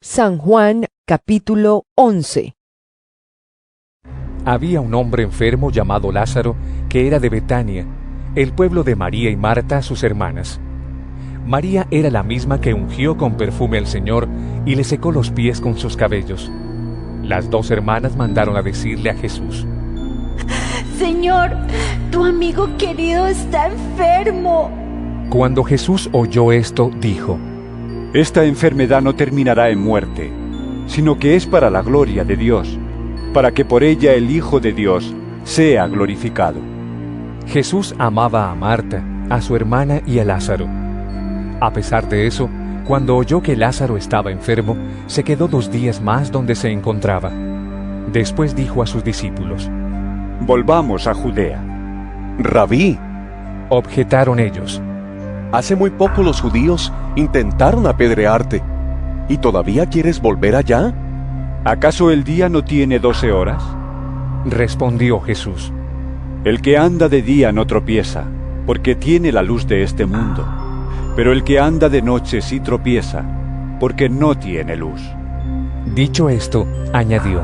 San Juan capítulo 11. Había un hombre enfermo llamado Lázaro, que era de Betania, el pueblo de María y Marta, sus hermanas. María era la misma que ungió con perfume al Señor y le secó los pies con sus cabellos. Las dos hermanas mandaron a decirle a Jesús: Señor, tu amigo querido está enfermo. Cuando Jesús oyó esto, dijo: Esta enfermedad no terminará en muerte, sino que es para la gloria de Dios, para que por ella el Hijo de Dios sea glorificado. Jesús amaba a Marta, a su hermana y a Lázaro. A pesar de eso, cuando oyó que Lázaro estaba enfermo, se quedó 2 días más donde se encontraba. Después dijo a sus discípulos: Volvamos a Judea. Rabí, objetaron ellos: hace muy poco los judíos intentaron apedrearte, ¿y todavía quieres volver allá? ¿Acaso el día no tiene 12 horas? Respondió Jesús: El que anda de día no tropieza, porque tiene la luz de este mundo. Pero el que anda de noche sí tropieza, porque no tiene luz. Dicho esto, añadió: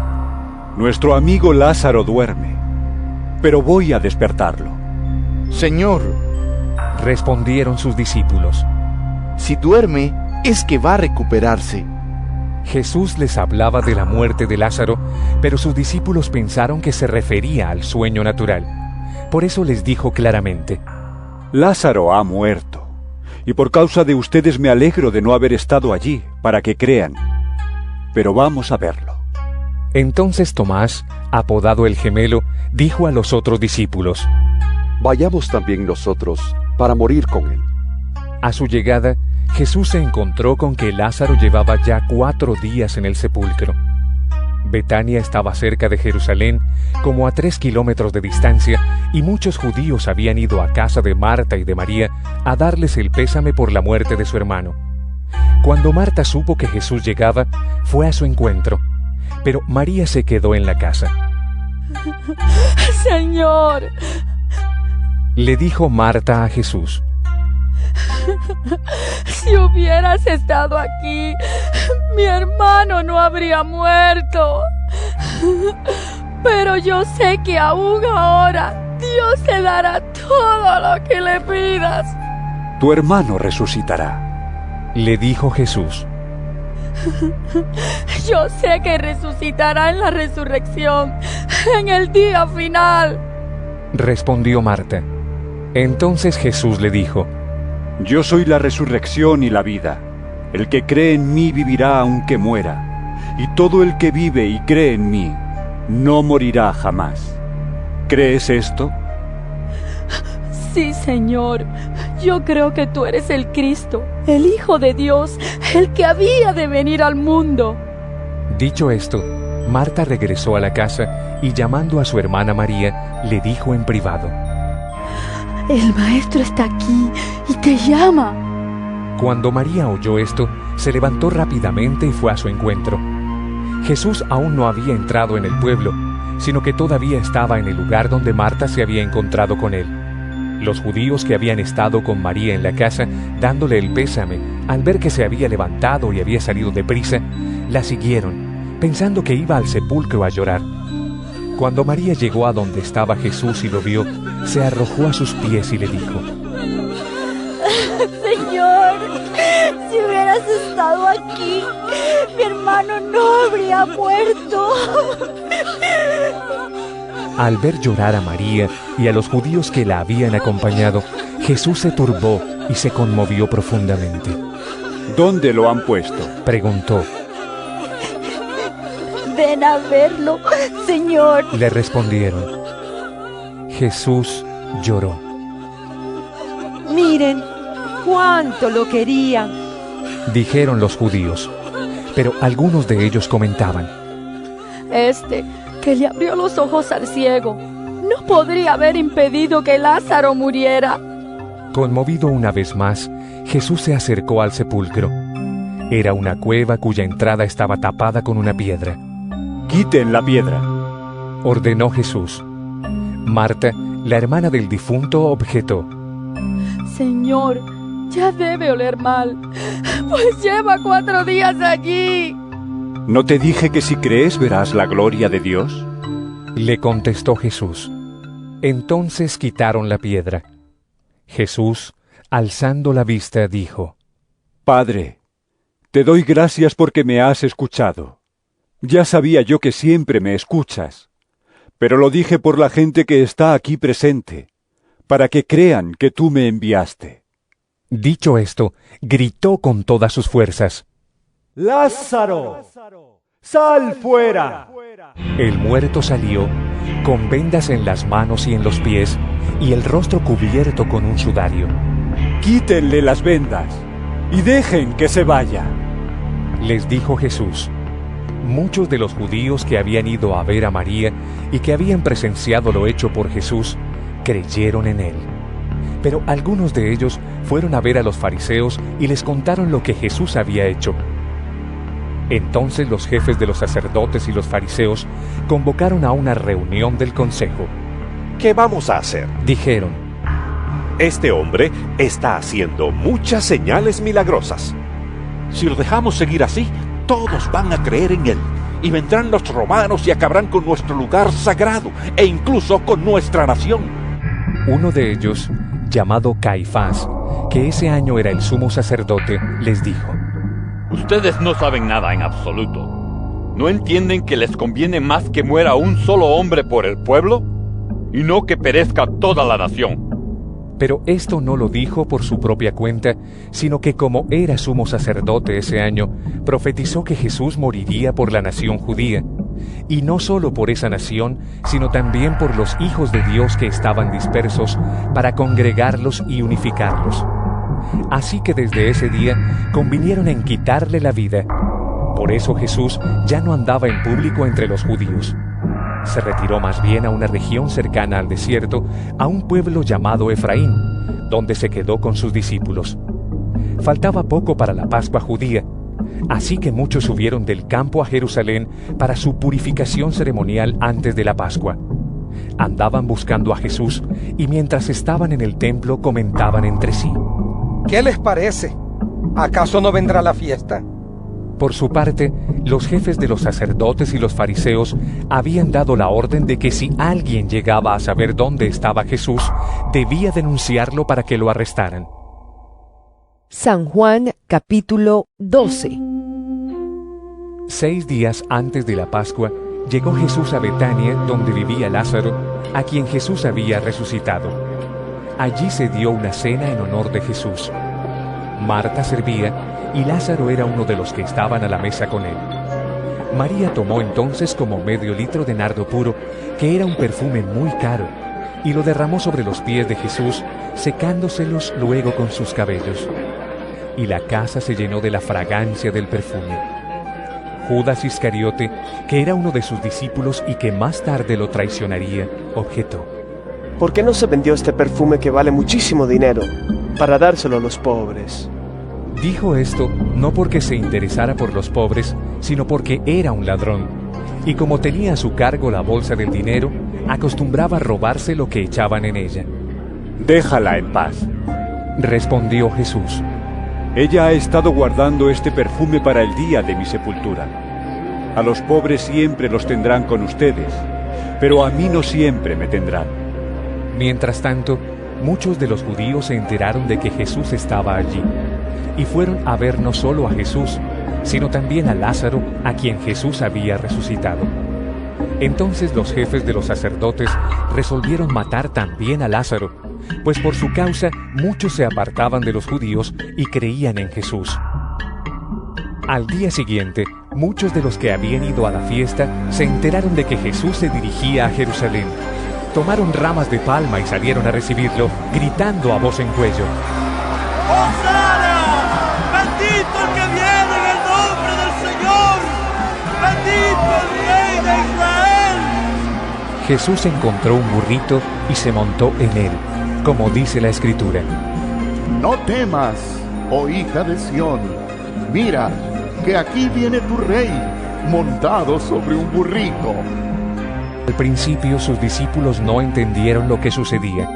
Nuestro amigo Lázaro duerme, pero voy a despertarlo. Señor, respondieron sus discípulos, si duerme, es que va a recuperarse. Jesús les hablaba de la muerte de Lázaro, pero sus discípulos pensaron que se refería al sueño natural. Por eso les dijo claramente: Lázaro ha muerto, y por causa de ustedes me alegro de no haber estado allí, para que crean. Pero vamos a verlo. Entonces Tomás, apodado el Gemelo, dijo a los otros discípulos: Vayamos también nosotros para morir con él. A su llegada, Jesús se encontró con que Lázaro llevaba ya 4 días en el sepulcro. Betania estaba cerca de Jerusalén, como a 3 kilómetros de distancia, y muchos judíos habían ido a casa de Marta y de María a darles el pésame por la muerte de su hermano. Cuando Marta supo que Jesús llegaba, fue a su encuentro, pero María se quedó en la casa. Señor, le dijo Marta a Jesús: si hubieras estado aquí, mi hermano no habría muerto. Pero yo sé que aún ahora Dios te dará todo lo que le pidas. Tu hermano resucitará, le dijo Jesús. Yo sé que resucitará en la resurrección, en el día final, respondió Marta. Entonces Jesús le dijo: Yo soy la resurrección y la vida. El que cree en mí vivirá aunque muera, y todo el que vive y cree en mí no morirá jamás. ¿Crees esto? Sí, Señor. Yo creo que tú eres el Cristo, el Hijo de Dios, el que había de venir al mundo. Dicho esto, Marta regresó a la casa y, llamando a su hermana María, le dijo en privado: El Maestro está aquí y te llama. Cuando María oyó esto, se levantó rápidamente y fue a su encuentro. Jesús aún no había entrado en el pueblo, sino que todavía estaba en el lugar donde Marta se había encontrado con él. Los judíos que habían estado con María en la casa, dándole el pésame, al ver que se había levantado y había salido deprisa, la siguieron, pensando que iba al sepulcro a llorar. Cuando María llegó a donde estaba Jesús y lo vio, se arrojó a sus pies y le dijo: Señor, si hubieras estado aquí, mi hermano no habría muerto. Al ver llorar a María y a los judíos que la habían acompañado, Jesús se turbó y se conmovió profundamente. ¿Dónde lo han puesto?, preguntó. Ven a verlo, Señor, le respondieron. Jesús lloró. Miren, cuánto lo querían, dijeron los judíos, pero algunos de ellos comentaban: que le abrió los ojos al ciego, no podría haber impedido que Lázaro muriera. Conmovido una vez más, Jesús se acercó al sepulcro. Era una cueva cuya entrada estaba tapada con una piedra. Quiten la piedra, ordenó Jesús. Marta, la hermana del difunto, objetó: Señor, ya debe oler mal, pues lleva 4 días allí. ¿No te dije que si crees verás la gloria de Dios? Le contestó Jesús. Entonces quitaron la piedra. Jesús, alzando la vista, dijo: Padre, te doy gracias porque me has escuchado. Ya sabía yo que siempre me escuchas, pero lo dije por la gente que está aquí presente, para que crean que tú me enviaste. Dicho esto, gritó con todas sus fuerzas: ¡Lázaro! ¡Sal fuera! El muerto salió, con vendas en las manos y en los pies, y el rostro cubierto con un sudario. Quítenle las vendas y dejen que se vaya. Les dijo Jesús. Muchos de los judíos que habían ido a ver a María y que habían presenciado lo hecho por Jesús, creyeron en él. Pero algunos de ellos fueron a ver a los fariseos y les contaron lo que Jesús había hecho. Entonces los jefes de los sacerdotes y los fariseos convocaron a una reunión del consejo. ¿Qué vamos a hacer? Dijeron: Este hombre está haciendo muchas señales milagrosas. Si lo dejamos seguir así, todos van a creer en él, y vendrán los romanos y acabarán con nuestro lugar sagrado, e incluso con nuestra nación. Uno de ellos, llamado Caifás, que ese año era el sumo sacerdote, les dijo: Ustedes no saben nada en absoluto. ¿No entienden que les conviene más que muera un solo hombre por el pueblo, y no que perezca toda la nación? Pero esto no lo dijo por su propia cuenta, sino que como era sumo sacerdote ese año, profetizó que Jesús moriría por la nación judía, y no solo por esa nación, sino también por los hijos de Dios que estaban dispersos, para congregarlos y unificarlos. Así que desde ese día convinieron en quitarle la vida. Por eso Jesús ya no andaba en público entre los judíos. Se retiró más bien a una región cercana al desierto, a un pueblo llamado Efraín, donde se quedó con sus discípulos. Faltaba poco para la Pascua judía, así que muchos subieron del campo a Jerusalén para su purificación ceremonial antes de la Pascua. Andaban buscando a Jesús y mientras estaban en el templo comentaban entre sí: ¿Qué les parece? ¿Acaso no vendrá la fiesta? Por su parte, los jefes de los sacerdotes y los fariseos habían dado la orden de que si alguien llegaba a saber dónde estaba Jesús, debía denunciarlo para que lo arrestaran. San Juan capítulo 12. 6 días antes de la Pascua, llegó Jesús a Betania, donde vivía Lázaro, a quien Jesús había resucitado. Allí se dio una cena en honor de Jesús. Marta servía, y Lázaro era uno de los que estaban a la mesa con él. María tomó entonces como medio litro de nardo puro, que era un perfume muy caro, y lo derramó sobre los pies de Jesús, secándoselos luego con sus cabellos. Y la casa se llenó de la fragancia del perfume. Judas Iscariote, que era uno de sus discípulos y que más tarde lo traicionaría, objetó: ¿Por qué no se vendió este perfume que vale muchísimo dinero para dárselo a los pobres? Dijo esto no porque se interesara por los pobres, sino porque era un ladrón, y como tenía a su cargo la bolsa del dinero, acostumbraba robarse lo que echaban en ella. Déjala en paz, respondió Jesús. Ella ha estado guardando este perfume para el día de mi sepultura. A los pobres siempre los tendrán con ustedes, pero a mí no siempre me tendrán. Mientras tanto, muchos de los judíos se enteraron de que Jesús estaba allí, y fueron a ver no solo a Jesús, sino también a Lázaro, a quien Jesús había resucitado. Entonces los jefes de los sacerdotes resolvieron matar también a Lázaro, pues por su causa muchos se apartaban de los judíos y creían en Jesús. Al día siguiente, muchos de los que habían ido a la fiesta se enteraron de que Jesús se dirigía a Jerusalén. Tomaron ramas de palma y salieron a recibirlo, gritando a voz en cuello: ¡Hosana! ¡Bendito el que viene en el nombre del Señor! ¡Bendito el Rey de Israel! Jesús encontró un burrito y se montó en él, como dice la Escritura: No temas, oh hija de Sión, mira, que aquí viene tu rey, montado sobre un burrito. Al principio sus discípulos no entendieron lo que sucedía.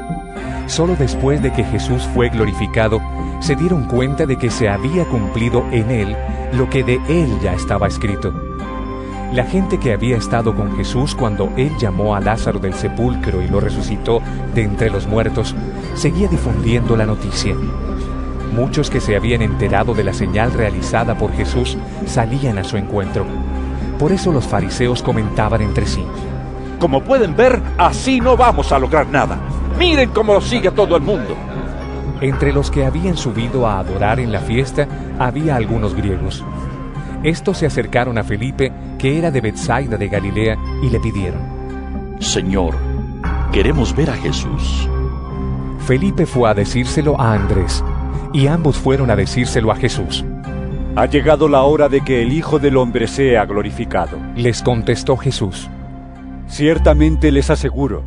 Solo después de que Jesús fue glorificado, se dieron cuenta de que se había cumplido en él lo que de él ya estaba escrito: La gente que había estado con Jesús cuando él llamó a Lázaro del sepulcro y lo resucitó de entre los muertos, seguía difundiendo la noticia. Muchos que se habían enterado de la señal realizada por Jesús salían a su encuentro. Por eso los fariseos comentaban entre sí: Como pueden ver, así no vamos a lograr nada. Miren cómo lo sigue todo el mundo. Entre los que habían subido a adorar en la fiesta había algunos griegos. Estos se acercaron a Felipe, que era de Betsaida de Galilea, y le pidieron: Señor, queremos ver a Jesús. Felipe fue a decírselo a Andrés, y ambos fueron a decírselo a Jesús. Ha llegado la hora de que el Hijo del Hombre sea glorificado. Les contestó Jesús: Ciertamente les aseguro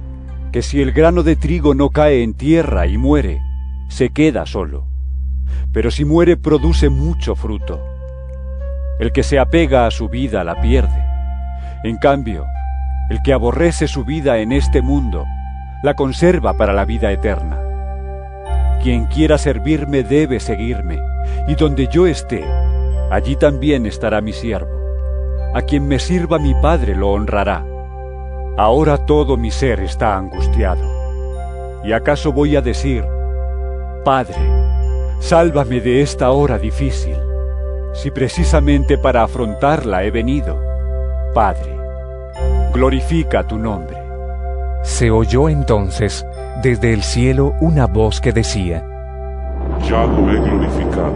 que si el grano de trigo no cae en tierra y muere, se queda solo. Pero si muere, produce mucho fruto. El que se apega a su vida la pierde. En cambio, el que aborrece su vida en este mundo, la conserva para la vida eterna. Quien quiera servirme debe seguirme, y donde yo esté, allí también estará mi siervo. A quien me sirva mi Padre lo honrará. Ahora todo mi ser está angustiado. ¿Y acaso voy a decir: Padre, sálvame de esta hora difícil, si precisamente para afrontarla he venido? Padre, glorifica tu nombre. Se oyó entonces desde el cielo una voz que decía: Ya lo he glorificado,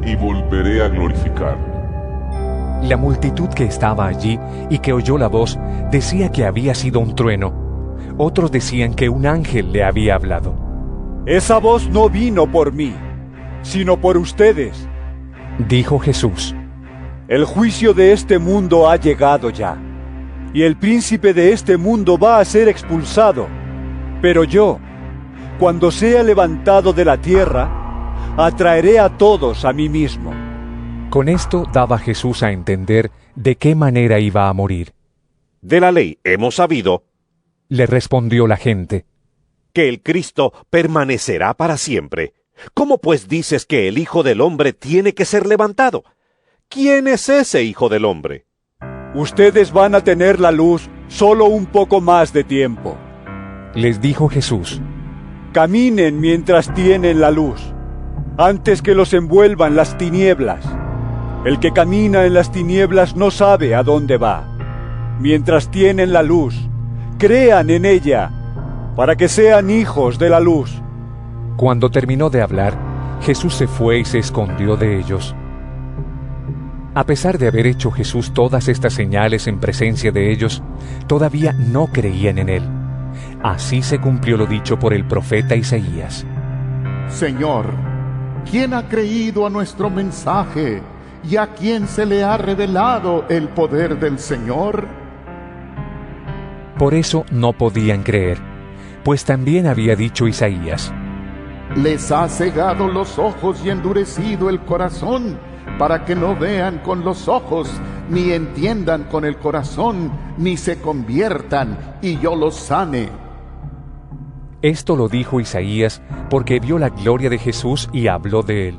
y volveré a glorificarlo. La multitud que estaba allí y que oyó la voz decía que había sido un trueno. Otros decían que un ángel le había hablado. Esa voz no vino por mí, sino por ustedes. Dijo Jesús: El juicio de este mundo ha llegado ya, y el príncipe de este mundo va a ser expulsado. Pero yo, cuando sea levantado de la tierra, atraeré a todos a mí mismo. Con esto daba Jesús a entender de qué manera iba a morir. De la ley hemos sabido, le respondió la gente, que el Cristo permanecerá para siempre. ¿Cómo pues dices que el Hijo del Hombre tiene que ser levantado? ¿Quién es ese Hijo del Hombre? Ustedes van a tener la luz solo un poco más de tiempo. Les dijo Jesús: Caminen mientras tienen la luz, antes que los envuelvan las tinieblas. El que camina en las tinieblas no sabe a dónde va. Mientras tienen la luz, crean en ella, para que sean hijos de la luz. Cuando terminó de hablar, Jesús se fue y se escondió de ellos. A pesar de haber hecho Jesús todas estas señales en presencia de ellos, todavía no creían en él. Así se cumplió lo dicho por el profeta Isaías. Señor, ¿quién ha creído a nuestro mensaje y a quién se le ha revelado el poder del Señor? Por eso no podían creer, pues también había dicho Isaías: Les ha cegado los ojos y endurecido el corazón, para que no vean con los ojos, ni entiendan con el corazón, ni se conviertan, y yo los sane. Esto lo dijo Isaías porque vio la gloria de Jesús y habló de él.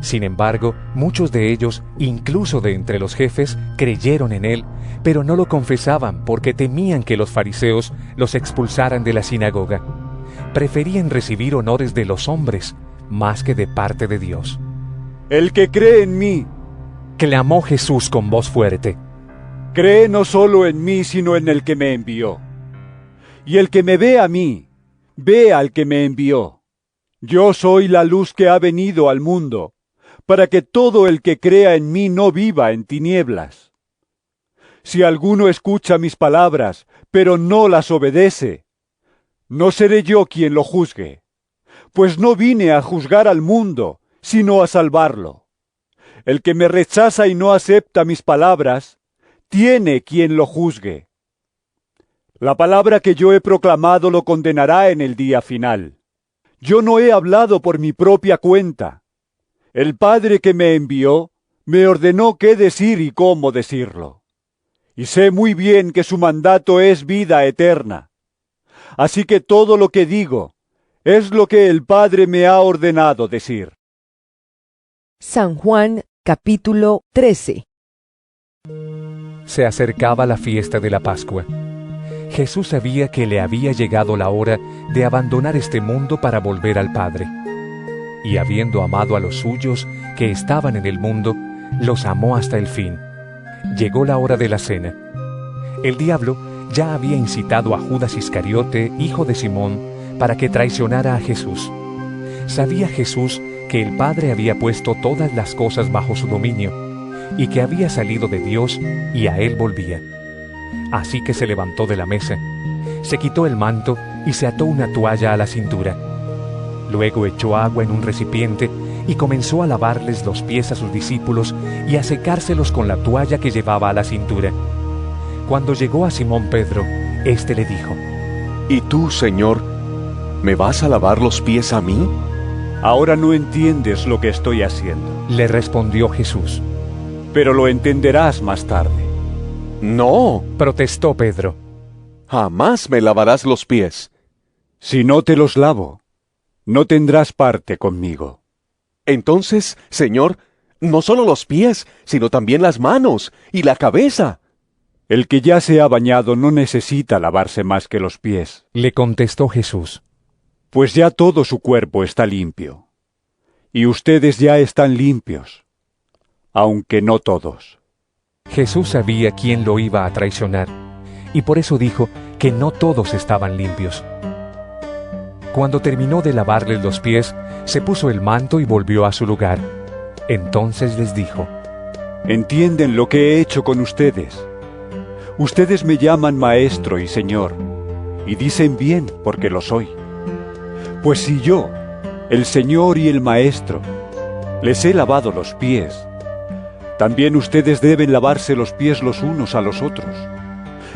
Sin embargo, muchos de ellos, incluso de entre los jefes, creyeron en él, pero no lo confesaban porque temían que los fariseos los expulsaran de la sinagoga. Preferían recibir honores de los hombres más que de parte de Dios. El que cree en mí, clamó Jesús con voz fuerte, cree no solo en mí, sino en el que me envió. Y el que me ve a mí, ve al que me envió. Yo soy la luz que ha venido al mundo, para que todo el que crea en mí no viva en tinieblas. Si alguno escucha mis palabras, pero no las obedece, no seré yo quien lo juzgue, pues no vine a juzgar al mundo, sino a salvarlo. El que me rechaza y no acepta mis palabras, tiene quien lo juzgue. La palabra que yo he proclamado lo condenará en el día final. Yo no he hablado por mi propia cuenta. El Padre que me envió me ordenó qué decir y cómo decirlo. Y sé muy bien que su mandato es vida eterna. Así que todo lo que digo es lo que el Padre me ha ordenado decir. San Juan, capítulo 13. se acercaba la fiesta de la Pascua. Jesús sabía que le había llegado la hora de abandonar este mundo para volver al Padre. Y habiendo amado a los suyos que estaban en el mundo, los amó hasta el fin. Llegó la hora de la cena. El diablo ya había incitado a Judas Iscariote, hijo de Simón, para que traicionara a Jesús. Sabía Jesús que el Padre había puesto todas las cosas bajo su dominio, y que había salido de Dios y a él volvía. Así que se levantó de la mesa, se quitó el manto y se ató una toalla a la cintura. Luego echó agua en un recipiente y comenzó a lavarles los pies a sus discípulos y a secárselos con la toalla que llevaba a la cintura. Cuando llegó a Simón Pedro, éste le dijo: ¿Y tú, Señor, me vas a lavar los pies a mí? Ahora no entiendes lo que estoy haciendo, le respondió Jesús. Pero lo entenderás más tarde. No, protestó Pedro. Jamás me lavarás los pies. Si no te los lavo, no tendrás parte conmigo. Entonces, Señor, no solo los pies, sino también las manos y la cabeza. El que ya se ha bañado no necesita lavarse más que los pies, le contestó Jesús. Pues ya todo su cuerpo está limpio, y ustedes ya están limpios, aunque no todos. Jesús sabía quién lo iba a traicionar, y por eso dijo que no todos estaban limpios. Cuando terminó de lavarles los pies, se puso el manto y volvió a su lugar. Entonces les dijo: ¿Entienden lo que he hecho con ustedes? Ustedes me llaman Maestro y Señor, y dicen bien porque lo soy. Pues si yo, el Señor y el Maestro, les he lavado los pies, también ustedes deben lavarse los pies los unos a los otros.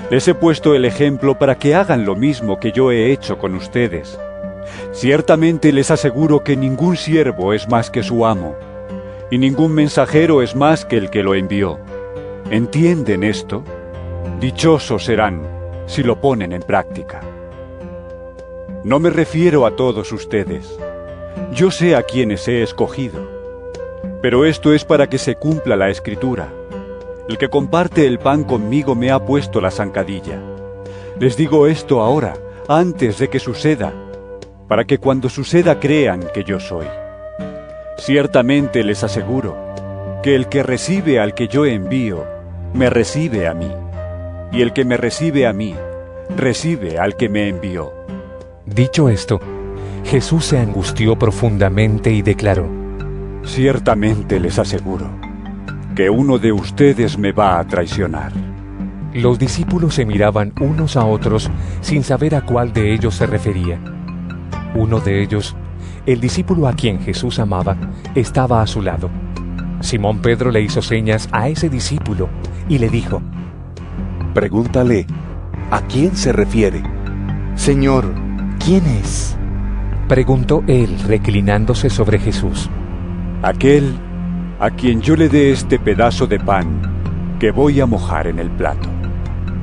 Les he puesto el ejemplo para que hagan lo mismo que yo he hecho con ustedes. Ciertamente les aseguro que ningún siervo es más que su amo, y ningún mensajero es más que el que lo envió. ¿Entienden esto? Dichosos serán si lo ponen en práctica. No me refiero a todos ustedes. Yo sé a quienes he escogido. Pero esto es para que se cumpla la Escritura. El que comparte el pan conmigo me ha puesto la zancadilla. Les digo esto ahora, antes de que suceda, para que cuando suceda crean que yo soy. Ciertamente les aseguro que el que recibe al que yo envío, me recibe a mí, y el que me recibe a mí, recibe al que me envió. Dicho esto, Jesús se angustió profundamente y declaró: Ciertamente les aseguro que uno de ustedes me va a traicionar. Los discípulos se miraban unos a otros sin saber a cuál de ellos se refería. Uno de ellos, el discípulo a quien Jesús amaba, estaba a su lado. Simón Pedro le hizo señas a ese discípulo y le dijo: Pregúntale, ¿a quién se refiere? Señor, ¿quién es? Preguntó él, reclinándose sobre Jesús. Aquel a quien yo le dé este pedazo de pan que voy a mojar en el plato.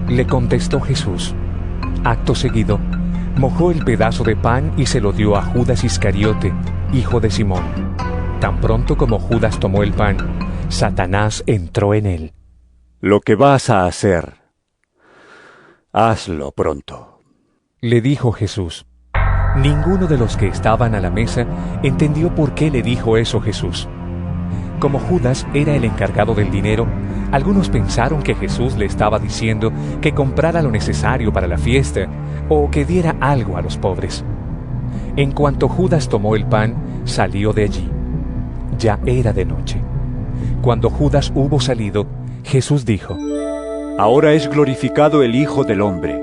Le contestó Jesús. Acto seguido, mojó el pedazo de pan y se lo dio a Judas Iscariote, hijo de Simón. Tan pronto como Judas tomó el pan, Satanás entró en él. Lo que vas a hacer, hazlo pronto, le dijo Jesús. Ninguno de los que estaban a la mesa entendió por qué le dijo eso Jesús. Como Judas era el encargado del dinero, algunos pensaron que Jesús le estaba diciendo que comprara lo necesario para la fiesta o que diera algo a los pobres. En cuanto Judas tomó el pan, salió de allí. Ya era de noche. Cuando Judas hubo salido, Jesús dijo: Ahora es glorificado el Hijo del Hombre,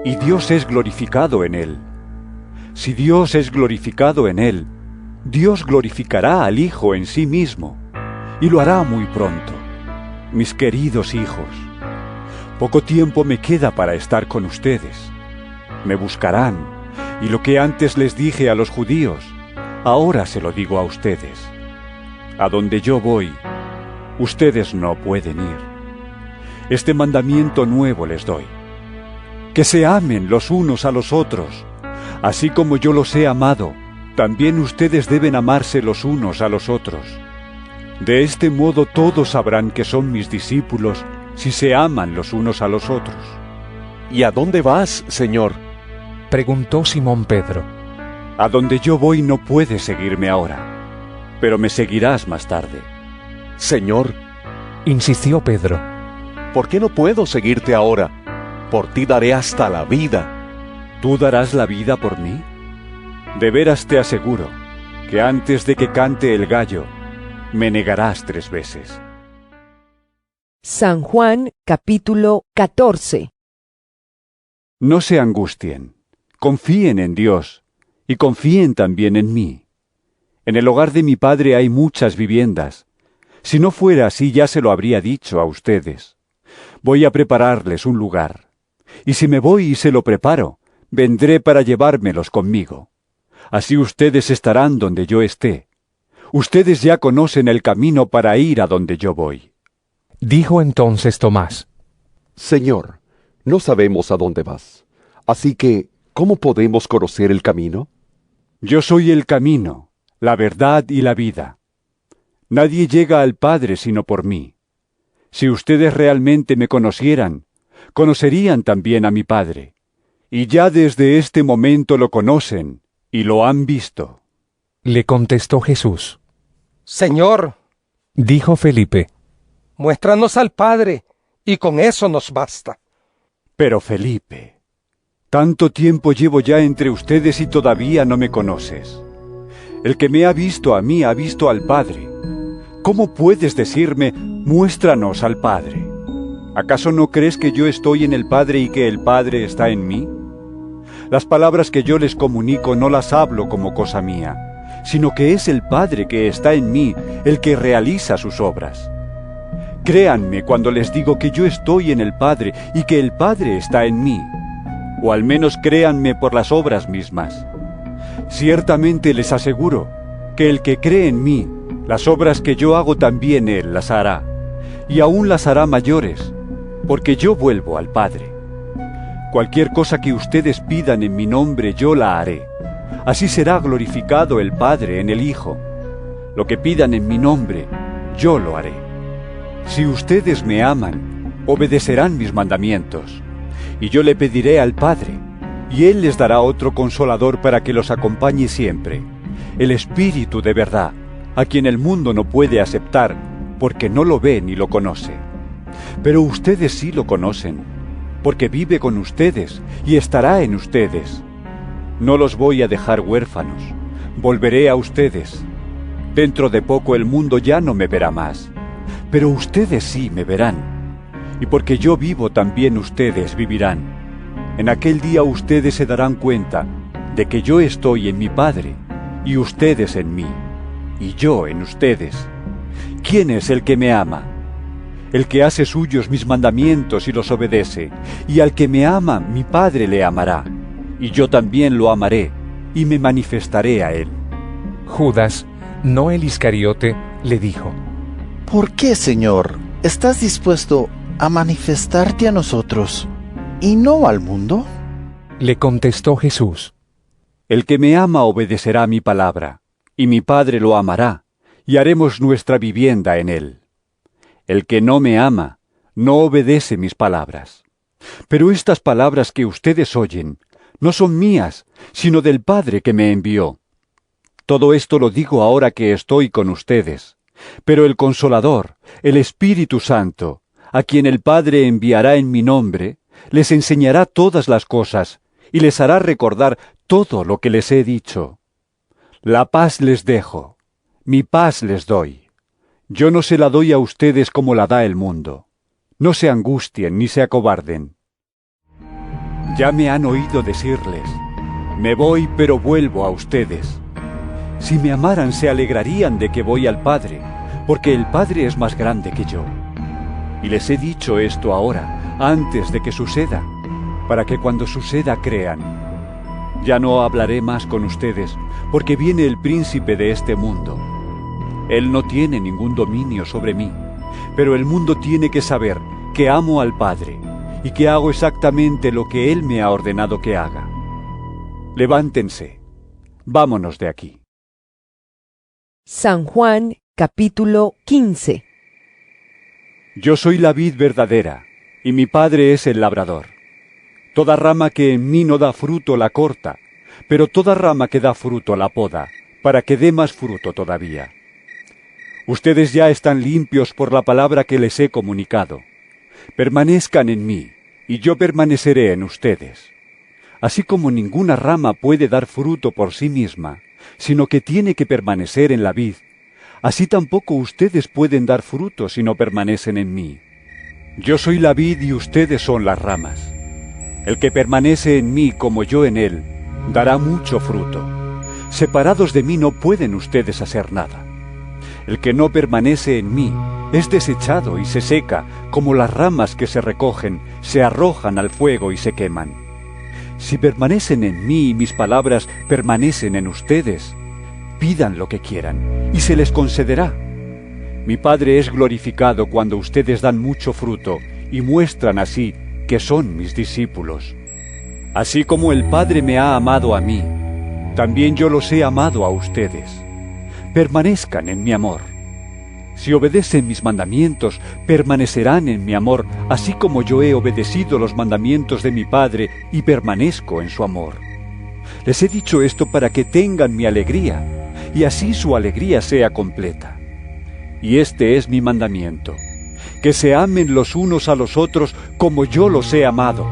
y Dios es glorificado en él. Si Dios es glorificado en él, Dios glorificará al Hijo en sí mismo, y lo hará muy pronto. Mis queridos hijos, poco tiempo me queda para estar con ustedes. Me buscarán, y lo que antes les dije a los judíos, ahora se lo digo a ustedes. A donde yo voy, ustedes no pueden ir. Este mandamiento nuevo les doy: que se amen los unos a los otros. Así como yo los he amado, también ustedes deben amarse los unos a los otros. De este modo todos sabrán que son mis discípulos si se aman los unos a los otros. ¿Y a dónde vas, Señor? Preguntó Simón Pedro. A donde yo voy no puedes seguirme ahora, pero me seguirás más tarde. Señor, insistió Pedro, ¿por qué no puedo seguirte ahora? Por ti daré hasta la vida. ¿Tú darás la vida por mí? De veras te aseguro que antes de que cante el gallo, me negarás 3 veces. San Juan capítulo 14. No se angustien, confíen en Dios y confíen también en mí. En el hogar de mi Padre hay muchas viviendas. Si no fuera así ya se lo habría dicho a ustedes. Voy a prepararles un lugar. Y si me voy y se lo preparo, vendré para llevármelos conmigo. Así ustedes estarán donde yo esté. Ustedes ya conocen el camino para ir a donde yo voy. Dijo entonces Tomás: Señor, no sabemos a dónde vas. Así que, ¿cómo podemos conocer el camino? Yo soy el camino, la verdad y la vida. Nadie llega al Padre sino por mí. Si ustedes realmente me conocieran, conocerían también a mi Padre. Y ya desde este momento lo conocen y lo han visto. Le contestó Jesús. Señor, dijo Felipe, muéstranos al Padre, y con eso nos basta. Pero Felipe, tanto tiempo llevo ya entre ustedes y todavía no me conoces. El que me ha visto a mí ha visto al Padre. ¿Cómo puedes decirme, muéstranos al Padre? ¿Acaso no crees que yo estoy en el Padre y que el Padre está en mí? Las palabras que yo les comunico no las hablo como cosa mía, sino que es el Padre que está en mí el que realiza sus obras. Créanme cuando les digo que yo estoy en el Padre y que el Padre está en mí, o al menos créanme por las obras mismas. Ciertamente les aseguro que el que cree en mí, las obras que yo hago también él las hará, y aún las hará mayores, porque yo vuelvo al Padre. Cualquier cosa que ustedes pidan en mi nombre yo la haré. Así será glorificado el Padre en el Hijo. Lo que pidan en mi nombre, yo lo haré. Si ustedes me aman, obedecerán mis mandamientos. Y yo le pediré al Padre, y Él les dará otro consolador para que los acompañe siempre, el Espíritu de verdad, a quien el mundo no puede aceptar, porque no lo ve ni lo conoce. Pero ustedes sí lo conocen, porque vive con ustedes y estará en ustedes. No los voy a dejar huérfanos, volveré a ustedes. Dentro de poco el mundo ya no me verá más, pero ustedes sí me verán. Y porque yo vivo también ustedes vivirán. En aquel día ustedes se darán cuenta de que yo estoy en mi Padre, y ustedes en mí, y yo en ustedes. ¿Quién es el que me ama? El que hace suyos mis mandamientos y los obedece, y al que me ama mi Padre le amará, y yo también lo amaré, y me manifestaré a él. Judas, no el Iscariote, le dijo: ¿Por qué, Señor, estás dispuesto a manifestarte a nosotros y no al mundo? Le contestó Jesús: El que me ama obedecerá mi palabra, y mi Padre lo amará, y haremos nuestra vivienda en él. El que no me ama, no obedece mis palabras. Pero estas palabras que ustedes oyen, no son mías, sino del Padre que me envió. Todo esto lo digo ahora que estoy con ustedes. Pero el Consolador, el Espíritu Santo, a quien el Padre enviará en mi nombre, les enseñará todas las cosas, y les hará recordar todo lo que les he dicho. La paz les dejo, mi paz les doy. Yo no se la doy a ustedes como la da el mundo. No se angustien ni se acobarden. Ya me han oído decirles, me voy pero vuelvo a ustedes. Si me amaran se alegrarían de que voy al Padre, porque el Padre es más grande que yo. Y les he dicho esto ahora, antes de que suceda, para que cuando suceda crean. Ya no hablaré más con ustedes, porque viene el príncipe de este mundo. Él no tiene ningún dominio sobre mí, pero el mundo tiene que saber que amo al Padre y que hago exactamente lo que Él me ha ordenado que haga. Levántense, vámonos de aquí. San Juan capítulo 15. Yo soy la vid verdadera, y mi Padre es el labrador. Toda rama que en mí no da fruto la corta, pero toda rama que da fruto la poda, para que dé más fruto todavía. Ustedes ya están limpios por la palabra que les he comunicado. Permanezcan en mí, y yo permaneceré en ustedes. Así como ninguna rama puede dar fruto por sí misma, sino que tiene que permanecer en la vid, así tampoco ustedes pueden dar fruto si no permanecen en mí. Yo soy la vid y ustedes son las ramas. El que permanece en mí como yo en él, dará mucho fruto. Separados de mí no pueden ustedes hacer nada. El que no permanece en mí es desechado y se seca, como las ramas que se recogen, se arrojan al fuego y se queman. Si permanecen en mí y mis palabras permanecen en ustedes, pidan lo que quieran y se les concederá. Mi Padre es glorificado cuando ustedes dan mucho fruto y muestran así que son mis discípulos. Así como el Padre me ha amado a mí, también yo los he amado a ustedes. Permanezcan en mi amor. Si obedecen mis mandamientos, permanecerán en mi amor, así como yo he obedecido los mandamientos de mi Padre y permanezco en su amor. Les he dicho esto para que tengan mi alegría, y así su alegría sea completa. Y este es mi mandamiento, que se amen los unos a los otros como yo los he amado.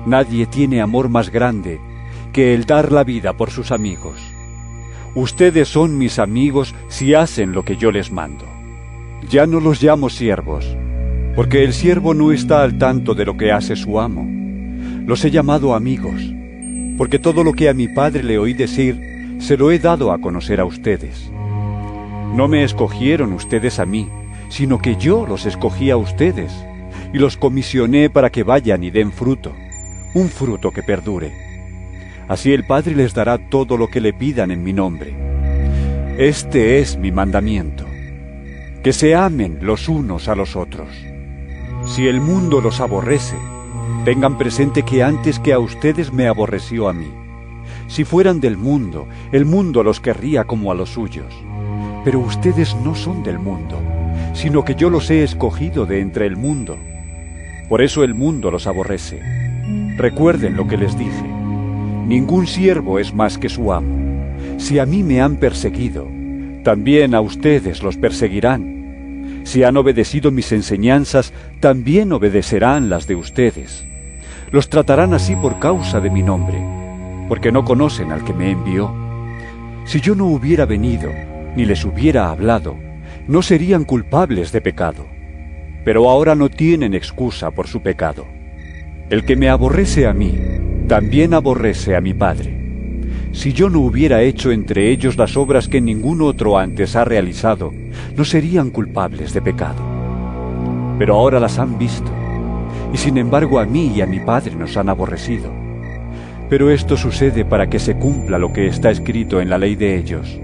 Nadie tiene amor más grande que el dar la vida por sus amigos. Ustedes son mis amigos si hacen lo que yo les mando. Ya no los llamo siervos, porque el siervo no está al tanto de lo que hace su amo. Los he llamado amigos, porque todo lo que a mi Padre le oí decir, se lo he dado a conocer a ustedes. No me escogieron ustedes a mí, sino que yo los escogí a ustedes, y los comisioné para que vayan y den fruto, un fruto que perdure. Así el Padre les dará todo lo que le pidan en mi nombre. Este es mi mandamiento, que se amen los unos a los otros. Si el mundo los aborrece, tengan presente que antes que a ustedes me aborreció a mí. Si fueran del mundo, el mundo los querría como a los suyos. Pero ustedes no son del mundo, sino que yo los he escogido de entre el mundo. Por eso el mundo los aborrece. Recuerden lo que les dije. Ningún siervo es más que su amo. Si a mí me han perseguido, también a ustedes los perseguirán. Si han obedecido mis enseñanzas, también obedecerán las de ustedes. Los tratarán así por causa de mi nombre, porque no conocen al que me envió. Si yo no hubiera venido, ni les hubiera hablado, no serían culpables de pecado. Pero ahora no tienen excusa por su pecado. El que me aborrece a mí, también aborrece a mi Padre. Si yo no hubiera hecho entre ellos las obras que ningún otro antes ha realizado, no serían culpables de pecado. Pero ahora las han visto, y sin embargo a mí y a mi Padre nos han aborrecido. Pero esto sucede para que se cumpla lo que está escrito en la ley de ellos.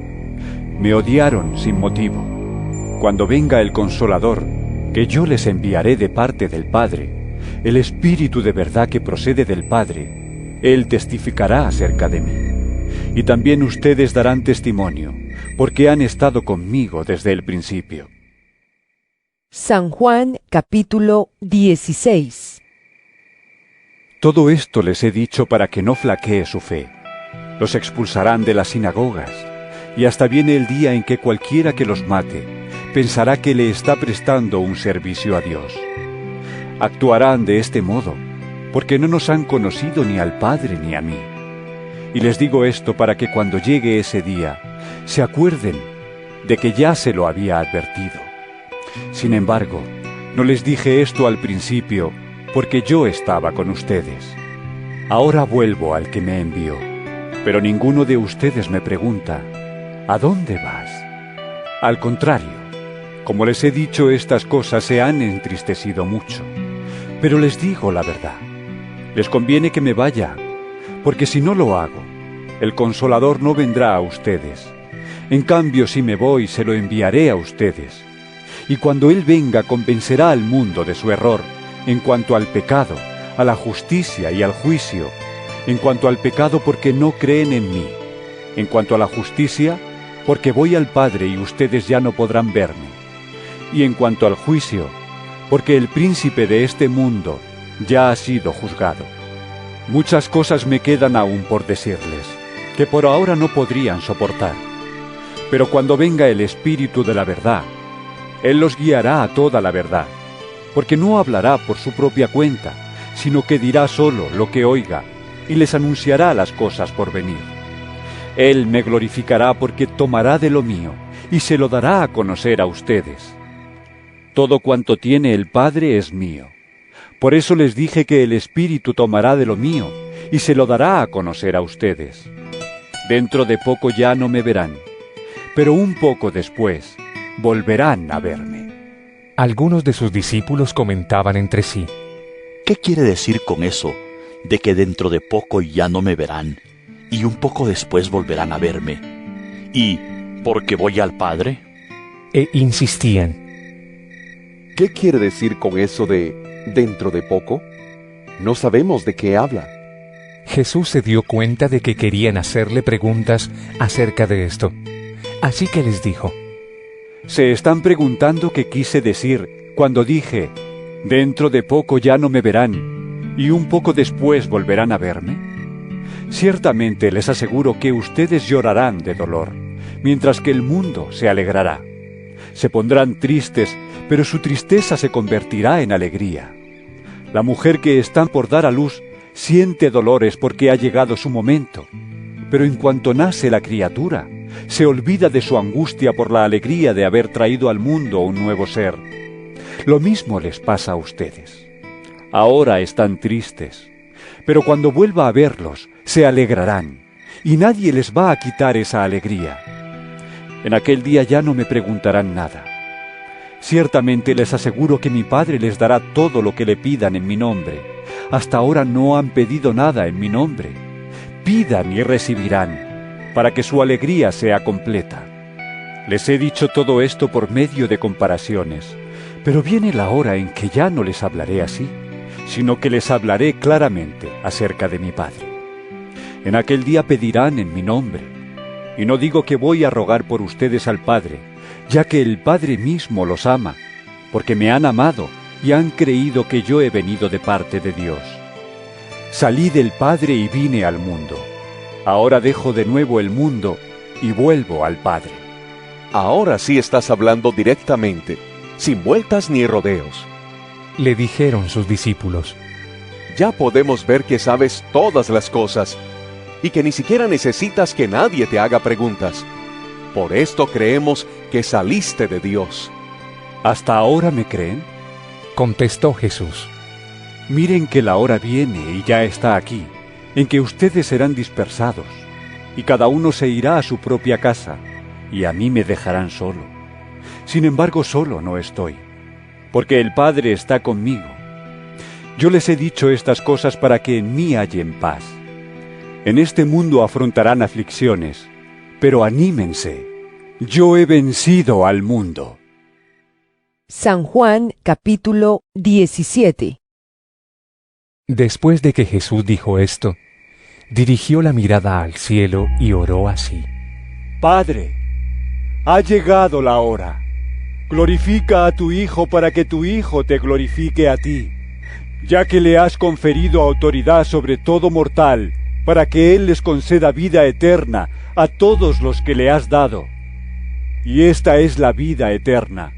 Me odiaron sin motivo. Cuando venga el Consolador, que yo les enviaré de parte del Padre, el Espíritu de verdad que procede del Padre, Él testificará acerca de mí. Y también ustedes darán testimonio, porque han estado conmigo desde el principio. San Juan capítulo 16. Todo esto les he dicho para que no flaquee su fe. Los expulsarán de las sinagogas, y hasta viene el día en que cualquiera que los mate pensará que le está prestando un servicio a Dios. Actuarán de este modo, porque no nos han conocido ni al Padre ni a mí. Y les digo esto para que cuando llegue ese día, se acuerden de que ya se lo había advertido. Sin embargo, no les dije esto al principio, porque yo estaba con ustedes. Ahora vuelvo al que me envió, pero ninguno de ustedes me pregunta, ¿a dónde vas? Al contrario, como les he dicho estas cosas, se han entristecido mucho. Pero les digo la verdad. Les conviene que me vaya, porque si no lo hago, el Consolador no vendrá a ustedes. En cambio, si me voy, se lo enviaré a ustedes. Y cuando Él venga, convencerá al mundo de su error, en cuanto al pecado, a la justicia y al juicio. En cuanto al pecado, porque no creen en mí. En cuanto a la justicia, porque voy al Padre y ustedes ya no podrán verme. Y en cuanto al juicio, porque el príncipe de este mundo ya ha sido juzgado. Muchas cosas me quedan aún por decirles, que por ahora no podrían soportar. Pero cuando venga el Espíritu de la verdad, Él los guiará a toda la verdad, porque no hablará por su propia cuenta, sino que dirá solo lo que oiga, y les anunciará las cosas por venir. Él me glorificará porque tomará de lo mío, y se lo dará a conocer a ustedes. Todo cuanto tiene el Padre es mío. Por eso les dije que el Espíritu tomará de lo mío, y se lo dará a conocer a ustedes. Dentro de poco ya no me verán, pero un poco después volverán a verme. Algunos de sus discípulos comentaban entre sí: ¿qué quiere decir con eso de que dentro de poco ya no me verán y un poco después volverán a verme? ¿Y porque voy al Padre? E insistían: ¿qué quiere decir con eso de dentro de poco? No sabemos de qué habla. Jesús se dio cuenta de que querían hacerle preguntas acerca de esto. Así que les dijo: Se están preguntando qué quise decir cuando dije, dentro de poco ya no me verán, y un poco después volverán a verme. Ciertamente les aseguro que ustedes llorarán de dolor, mientras que el mundo se alegrará. Se pondrán tristes, pero su tristeza se convertirá en alegría. La mujer que está por dar a luz siente dolores porque ha llegado su momento, pero en cuanto nace la criatura, se olvida de su angustia por la alegría de haber traído al mundo un nuevo ser. Lo mismo les pasa a ustedes. Ahora están tristes, pero cuando vuelva a verlos, se alegrarán, y nadie les va a quitar esa alegría. En aquel día ya no me preguntarán nada. Ciertamente les aseguro que mi Padre les dará todo lo que le pidan en mi nombre. Hasta ahora no han pedido nada en mi nombre. Pidan y recibirán, para que su alegría sea completa. Les he dicho todo esto por medio de comparaciones, pero viene la hora en que ya no les hablaré así, sino que les hablaré claramente acerca de mi Padre. En aquel día pedirán en mi nombre, y no digo que voy a rogar por ustedes al Padre, ya que el Padre mismo los ama, porque me han amado y han creído que yo he venido de parte de Dios. Salí del Padre y vine al mundo. Ahora dejo de nuevo el mundo y vuelvo al Padre. Ahora sí estás hablando directamente, sin vueltas ni rodeos. Le dijeron sus discípulos: ya podemos ver que sabes todas las cosas y que ni siquiera necesitas que nadie te haga preguntas. Por esto creemos que saliste de Dios. ¿Hasta ahora me creen? Contestó Jesús: miren que la hora viene y ya está aquí, en que ustedes serán dispersados, y cada uno se irá a su propia casa, y a mí me dejarán solo. Sin embargo, solo no estoy, porque el Padre está conmigo. Yo les he dicho estas cosas para que en mí hallen paz. En este mundo afrontarán aflicciones, pero anímense, yo he vencido al mundo. San Juan capítulo 17. Después de que Jesús dijo esto, dirigió la mirada al cielo y oró así: Padre, ha llegado la hora. Glorifica a tu Hijo para que tu Hijo te glorifique a ti, ya que le has conferido autoridad sobre todo mortal, para que Él les conceda vida eterna a todos los que le has dado. Y esta es la vida eterna,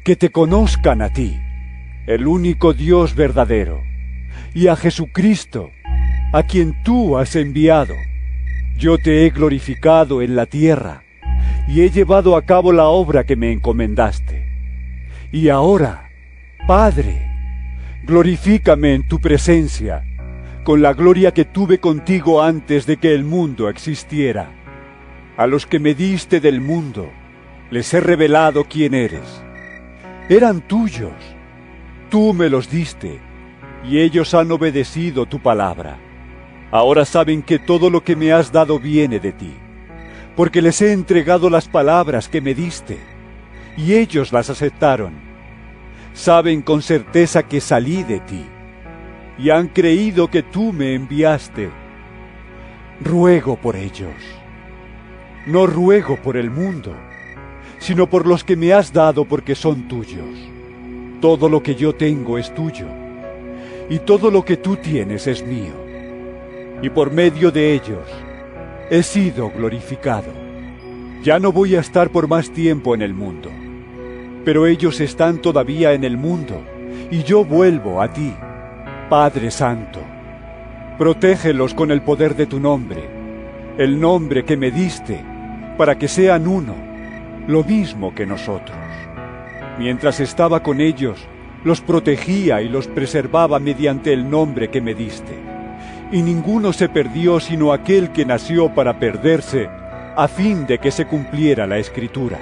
que te conozcan a ti, el único Dios verdadero, y a Jesucristo, a quien tú has enviado. Yo te he glorificado en la tierra, y he llevado a cabo la obra que me encomendaste. Y ahora, Padre, glorifícame en tu presencia, con la gloria que tuve contigo antes de que el mundo existiera. A los que me diste del mundo, les he revelado quién eres. Eran tuyos, tú me los diste, y ellos han obedecido tu palabra. Ahora saben que todo lo que me has dado viene de ti, porque les he entregado las palabras que me diste, y ellos las aceptaron. Saben con certeza que salí de ti, y han creído que tú me enviaste. Ruego por ellos. No ruego por el mundo, sino por los que me has dado porque son tuyos. todo lo que yo tengo es tuyo, y todo lo que tú tienes es mío, y por medio de ellos he sido glorificado. Ya no voy a estar por más tiempo en el mundo, pero ellos están todavía en el mundo, y yo vuelvo a ti. Padre Santo, protégelos con el poder de tu nombre, el nombre que me diste, para que sean uno, lo mismo que nosotros. Mientras estaba con ellos, los protegía y los preservaba mediante el nombre que me diste. Y ninguno se perdió sino aquel que nació para perderse, a fin de que se cumpliera la Escritura.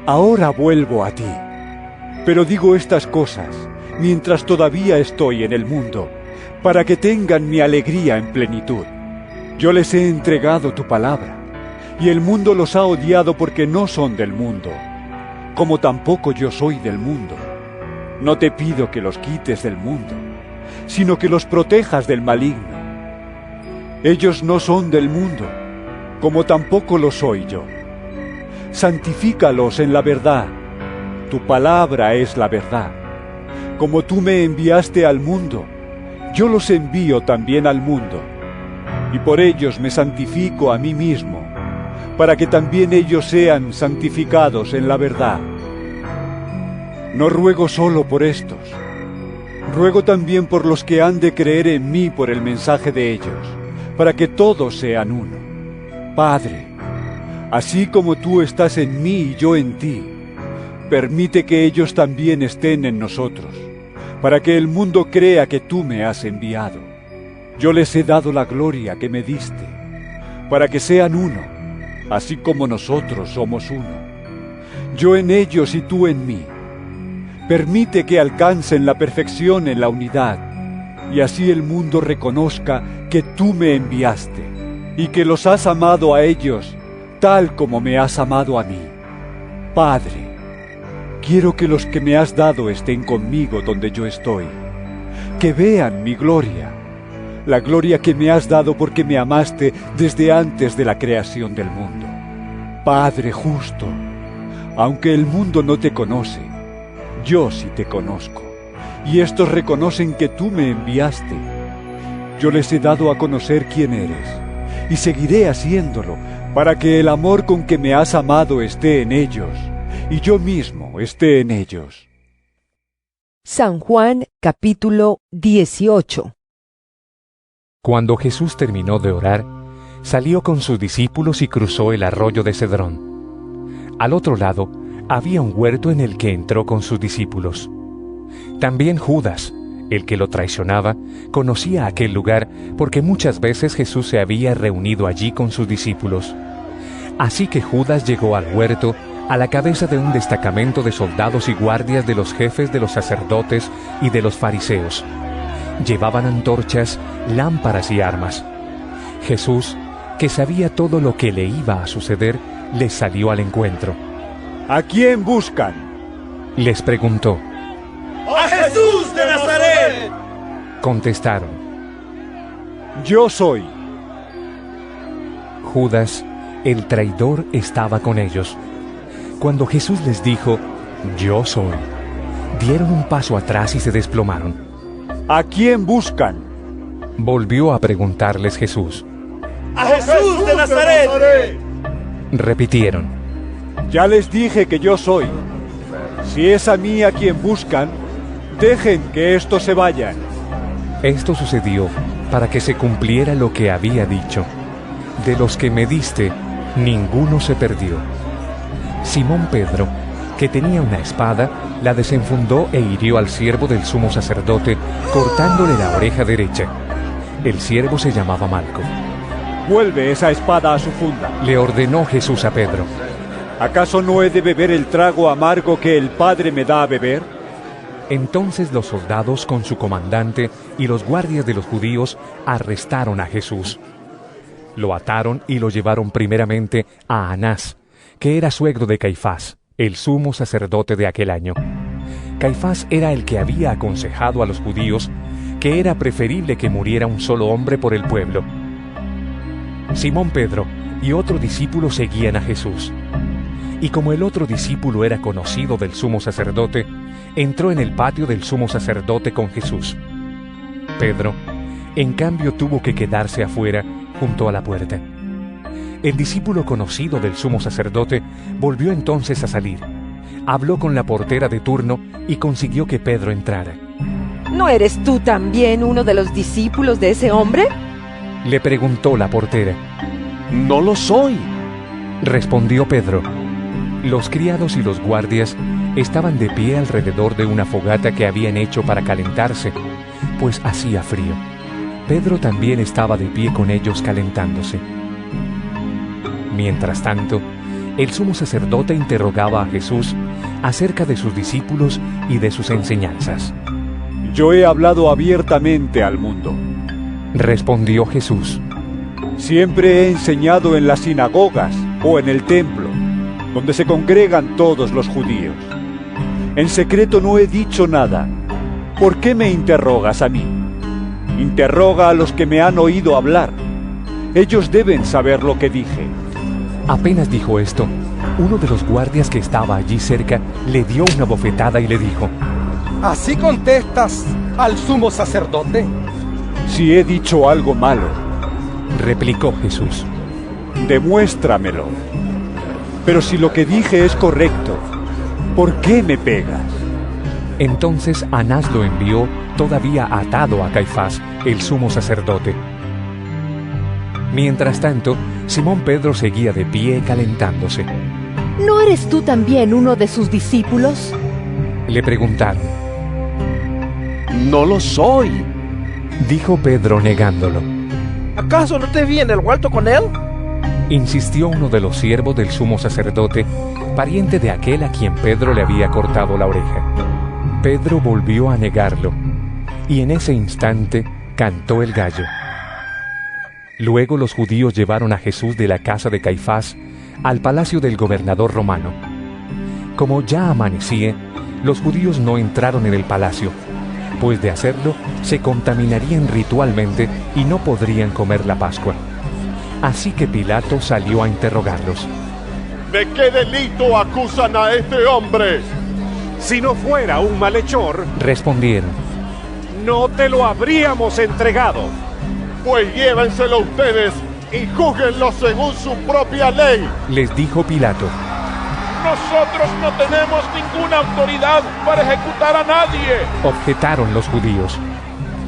Ahora vuelvo a ti, pero digo estas cosas mientras todavía estoy en el mundo, para que tengan mi alegría en plenitud. Yo les he entregado tu palabra, y el mundo los ha odiado porque no son del mundo, como tampoco yo soy del mundo. No te pido que los quites del mundo, sino que los protejas del maligno. Ellos no son del mundo, como tampoco lo soy yo. Santifícalos en la verdad. Tu palabra es la verdad. Como tú me enviaste al mundo, yo los envío también al mundo. Y por ellos me santifico a mí mismo, para que también ellos sean santificados en la verdad. No ruego solo por estos, ruego también por los que han de creer en mí por el mensaje de ellos, para que todos sean uno. Padre, así como tú estás en mí y yo en ti, permite que ellos también estén en nosotros, para que el mundo crea que tú me has enviado. Yo les he dado la gloria que me diste, para que sean uno, así como nosotros somos uno. Yo en ellos y tú en mí. Permite que alcancen la perfección en la unidad, y así el mundo reconozca que tú me enviaste, y que los has amado a ellos, tal como me has amado a mí. Padre, quiero que los que me has dado estén conmigo donde yo estoy, que vean mi gloria, la gloria que me has dado porque me amaste desde antes de la creación del mundo. Padre justo, aunque el mundo no te conoce, yo sí te conozco, y estos reconocen que tú me enviaste. Yo les he dado a conocer quién eres, y seguiré haciéndolo, para que el amor con que me has amado esté en ellos, y yo mismo esté en ellos. San Juan capítulo 18. Cuando Jesús terminó de orar, salió con sus discípulos y cruzó el arroyo de Cedrón. Al otro lado había un huerto en el que entró con sus discípulos. También Judas, el que lo traicionaba, conocía aquel lugar porque muchas veces Jesús se había reunido allí con sus discípulos. Así que Judas llegó al huerto a la cabeza de un destacamento de soldados y guardias de los jefes de los sacerdotes y de los fariseos. Llevaban antorchas, lámparas y armas. Jesús, que sabía todo lo que le iba a suceder, les salió al encuentro. ¿A quién buscan?, les preguntó. ¡A Jesús de Nazaret! Contestaron. Yo soy. Judas, el traidor, estaba con ellos. Cuando Jesús les dijo, yo soy, dieron un paso atrás y se desplomaron. ¿A quién buscan?, volvió a preguntarles Jesús. ¡A Jesús de Nazaret! Repitieron. Ya les dije que yo soy. Si es a mí a quien buscan, dejen que estos se vayan. Esto sucedió para que se cumpliera lo que había dicho. De los que me diste, ninguno se perdió. Simón Pedro, que tenía una espada, la desenfundó e hirió al siervo del sumo sacerdote, cortándole la oreja derecha. El siervo se llamaba Malco. Vuelve esa espada a su funda, le ordenó Jesús a Pedro. ¿Acaso no he de beber el trago amargo que el Padre me da a beber? Entonces los soldados con su comandante y los guardias de los judíos arrestaron a Jesús. Lo ataron y lo llevaron primeramente a Anás, que era suegro de Caifás, el sumo sacerdote de aquel año. Caifás era el que había aconsejado a los judíos que era preferible que muriera un solo hombre por el pueblo. Simón Pedro y otro discípulo seguían a Jesús. Y como el otro discípulo era conocido del sumo sacerdote, entró en el patio del sumo sacerdote con Jesús. Pedro, en cambio, tuvo que quedarse afuera, junto a la puerta. El discípulo conocido del sumo sacerdote volvió entonces a salir. Habló con la portera de turno y consiguió que Pedro entrara. ¿No eres tú también uno de los discípulos de ese hombre? Le preguntó la portera. No lo soy, respondió Pedro. Los criados y los guardias estaban de pie alrededor de una fogata que habían hecho para calentarse, pues hacía frío. Pedro también estaba de pie con ellos calentándose. Mientras tanto, el sumo sacerdote interrogaba a Jesús acerca de sus discípulos y de sus enseñanzas. Yo he hablado abiertamente al mundo, respondió Jesús. Siempre he enseñado en las sinagogas o en el templo, donde se congregan todos los judíos. En secreto no he dicho nada. ¿Por qué me interrogas a mí? Interroga a los que me han oído hablar. Ellos deben saber lo que dije. Apenas dijo esto, uno de los guardias que estaba allí cerca le dio una bofetada y le dijo: ¿Así contestas al sumo sacerdote? Si he dicho algo malo, replicó Jesús, demuéstramelo. Pero si lo que dije es correcto, ¿por qué me pegas? Entonces Anás lo envió todavía atado a Caifás, el sumo sacerdote. Mientras tanto, Simón Pedro seguía de pie calentándose. ¿No eres tú también uno de sus discípulos? Le preguntaron. No lo soy, dijo Pedro negándolo. ¿Acaso no te vi en el huerto con él? Insistió uno de los siervos del sumo sacerdote, pariente de aquel a quien Pedro le había cortado la oreja. Pedro volvió a negarlo, y en ese instante cantó el gallo. Luego los judíos llevaron a Jesús de la casa de Caifás al palacio del gobernador romano. Como ya amanecía, los judíos no entraron en el palacio, pues de hacerlo se contaminarían ritualmente y no podrían comer la Pascua. Así que Pilato salió a interrogarlos. ¿De qué delito acusan a este hombre? Si no fuera un malhechor, respondieron, no te lo habríamos entregado. Pues llévenselo ustedes y júzguenlo según su propia ley. Les dijo Pilato. Nosotros no tenemos ninguna autoridad para ejecutar a nadie, objetaron los judíos.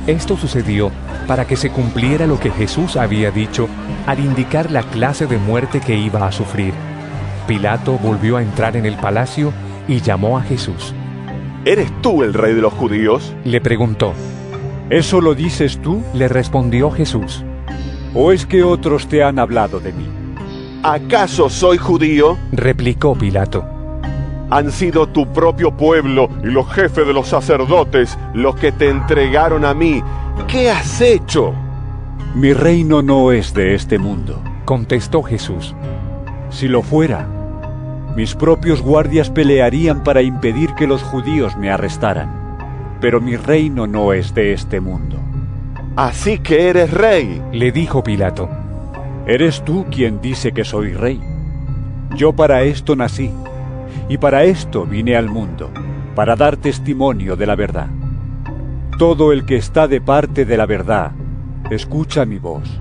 Esto sucedió para que se cumpliera lo que Jesús había dicho al indicar la clase de muerte que iba a sufrir. Pilato volvió a entrar en el palacio y llamó a Jesús. ¿Eres tú el rey de los judíos? Le preguntó. ¿Eso lo dices tú? Le respondió Jesús. ¿O es que otros te han hablado de mí? ¿Acaso soy judío? Replicó Pilato. Han sido tu propio pueblo y los jefes de los sacerdotes los que te entregaron a mí. ¿Qué has hecho? Mi reino no es de este mundo, contestó Jesús. Si lo fuera, mis propios guardias pelearían para impedir que los judíos me arrestaran. Pero mi reino no es de este mundo. Así que eres rey, le dijo Pilato. Eres tú quien dice que soy rey. Yo para esto nací, y para esto vine al mundo, para dar testimonio de la verdad. Todo el que está de parte de la verdad, escucha mi voz.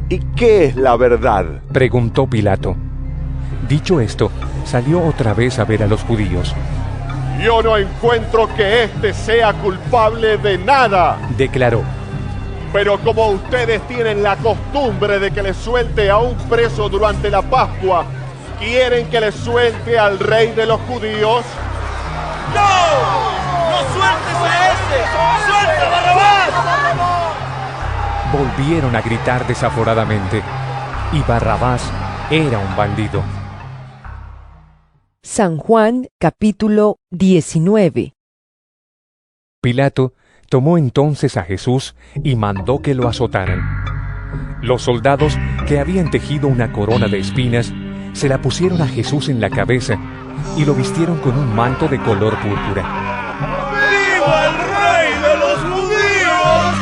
¿Y qué es la verdad?, preguntó Pilato. Dicho esto, salió otra vez a ver a los judíos. Yo no encuentro que éste sea culpable de nada, declaró. Pero como ustedes tienen la costumbre de que le suelte a un preso durante la Pascua, ¿quieren que le suelte al rey de los judíos? ¡No! ¡No sueltes a ese! ¡Suelta a Barrabás! Volvieron a gritar desaforadamente, y Barrabás era un bandido. San Juan, capítulo 19. Pilato tomó entonces a Jesús y mandó que lo azotaran. Los soldados, que habían tejido una corona de espinas, se la pusieron a Jesús en la cabeza y lo vistieron con un manto de color púrpura. ¡Viva el rey de los judíos!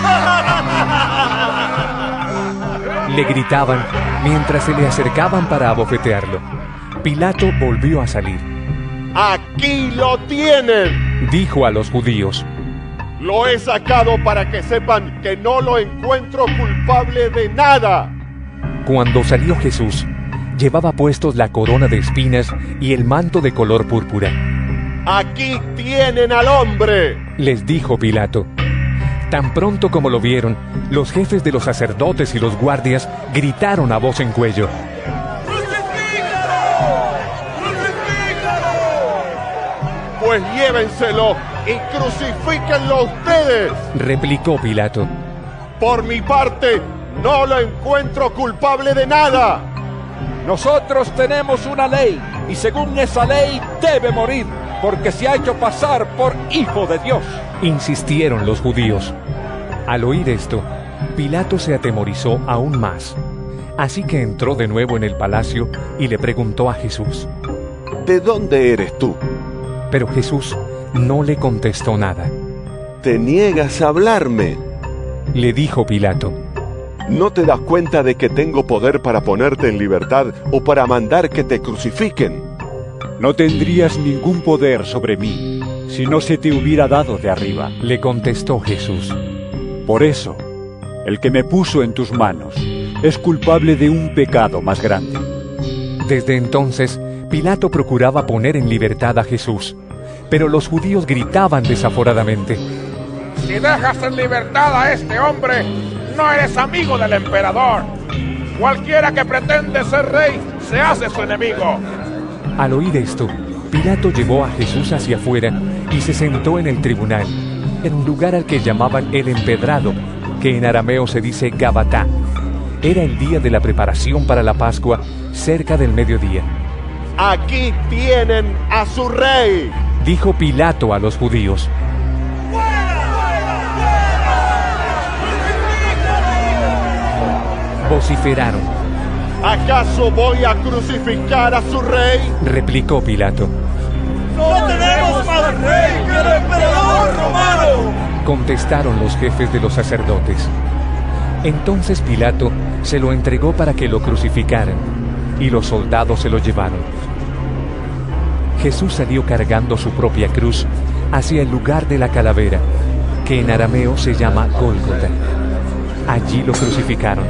Le gritaban mientras se le acercaban para abofetearlo. Pilato volvió a salir. Aquí lo tienen. Dijo a los judíos: Lo he sacado para que sepan que no lo encuentro culpable de nada. Cuando salió Jesús, llevaba puestos la corona de espinas y el manto de color púrpura. Aquí tienen al hombre, les dijo Pilato. Tan pronto como lo vieron, los jefes de los sacerdotes y los guardias gritaron a voz en cuello: pues llévenselo y crucifíquenlo ustedes. Replicó Pilato. Por mi parte, no lo encuentro culpable de nada. Nosotros tenemos una ley, y según esa ley debe morir, porque se ha hecho pasar por hijo de Dios. Insistieron los judíos. Al oír esto, Pilato se atemorizó aún más. Así que entró de nuevo en el palacio y le preguntó a Jesús: ¿De dónde eres tú? Pero Jesús no le contestó nada. ¿Te niegas a hablarme?, le dijo Pilato. ¿No te das cuenta de que tengo poder para ponerte en libertad o para mandar que te crucifiquen? No tendrías ningún poder sobre mí si no se te hubiera dado de arriba, le contestó Jesús. Por eso, el que me puso en tus manos es culpable de un pecado más grande. Desde entonces, Pilato procuraba poner en libertad a Jesús, pero los judíos gritaban desaforadamente: Si dejas en libertad a este hombre, no eres amigo del emperador. Cualquiera que pretende ser rey se hace su enemigo. Al oír esto, Pilato llevó a Jesús hacia afuera y se sentó en el tribunal, en un lugar al que llamaban el Empedrado, que en arameo se dice Gabatá. Era el día de la preparación para la Pascua, cerca del mediodía. Aquí tienen a su rey, dijo Pilato a los judíos. Vociferaron. ¿Acaso voy a crucificar a su rey?, replicó Pilato. ¡No tenemos más rey que el emperador romano!, contestaron los jefes de los sacerdotes. Entonces Pilato se lo entregó para que lo crucificaran, y los soldados se lo llevaron. Jesús salió cargando su propia cruz hacia el lugar de la calavera, que en arameo se llama Gólgota. Allí lo crucificaron,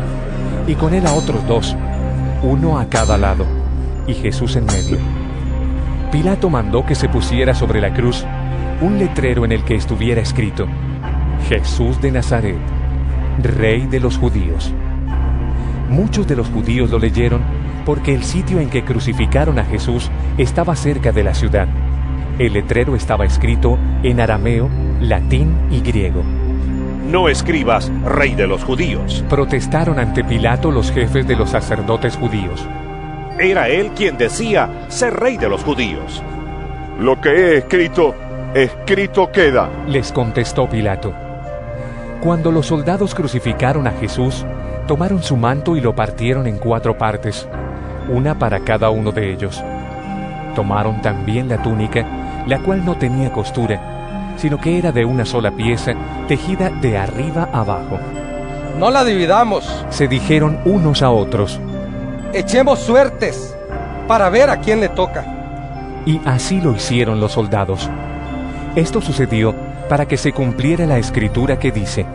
y con él a otros dos, uno a cada lado, y Jesús en medio. Pilato mandó que se pusiera sobre la cruz un letrero en el que estuviera escrito: Jesús de Nazaret, Rey de los Judíos. Muchos de los judíos lo leyeron porque el sitio en que crucificaron a Jesús estaba cerca de la ciudad. El letrero estaba escrito en arameo, latín y griego. No escribas Rey de los Judíos, protestaron ante Pilato los jefes de los sacerdotes judíos. Era él quien decía ser Rey de los Judíos. Lo que he escrito, escrito queda, les contestó Pilato. Cuando los soldados crucificaron a Jesús, tomaron su manto y lo partieron en 4 partes, una para cada uno de ellos. Tomaron también la túnica, la cual no tenía costura, sino que era de una sola pieza, tejida de arriba abajo. No la dividamos, se dijeron unos a otros. Echemos suertes para ver a quién le toca. Y así lo hicieron los soldados. Esto sucedió para que se cumpliera la escritura que dice: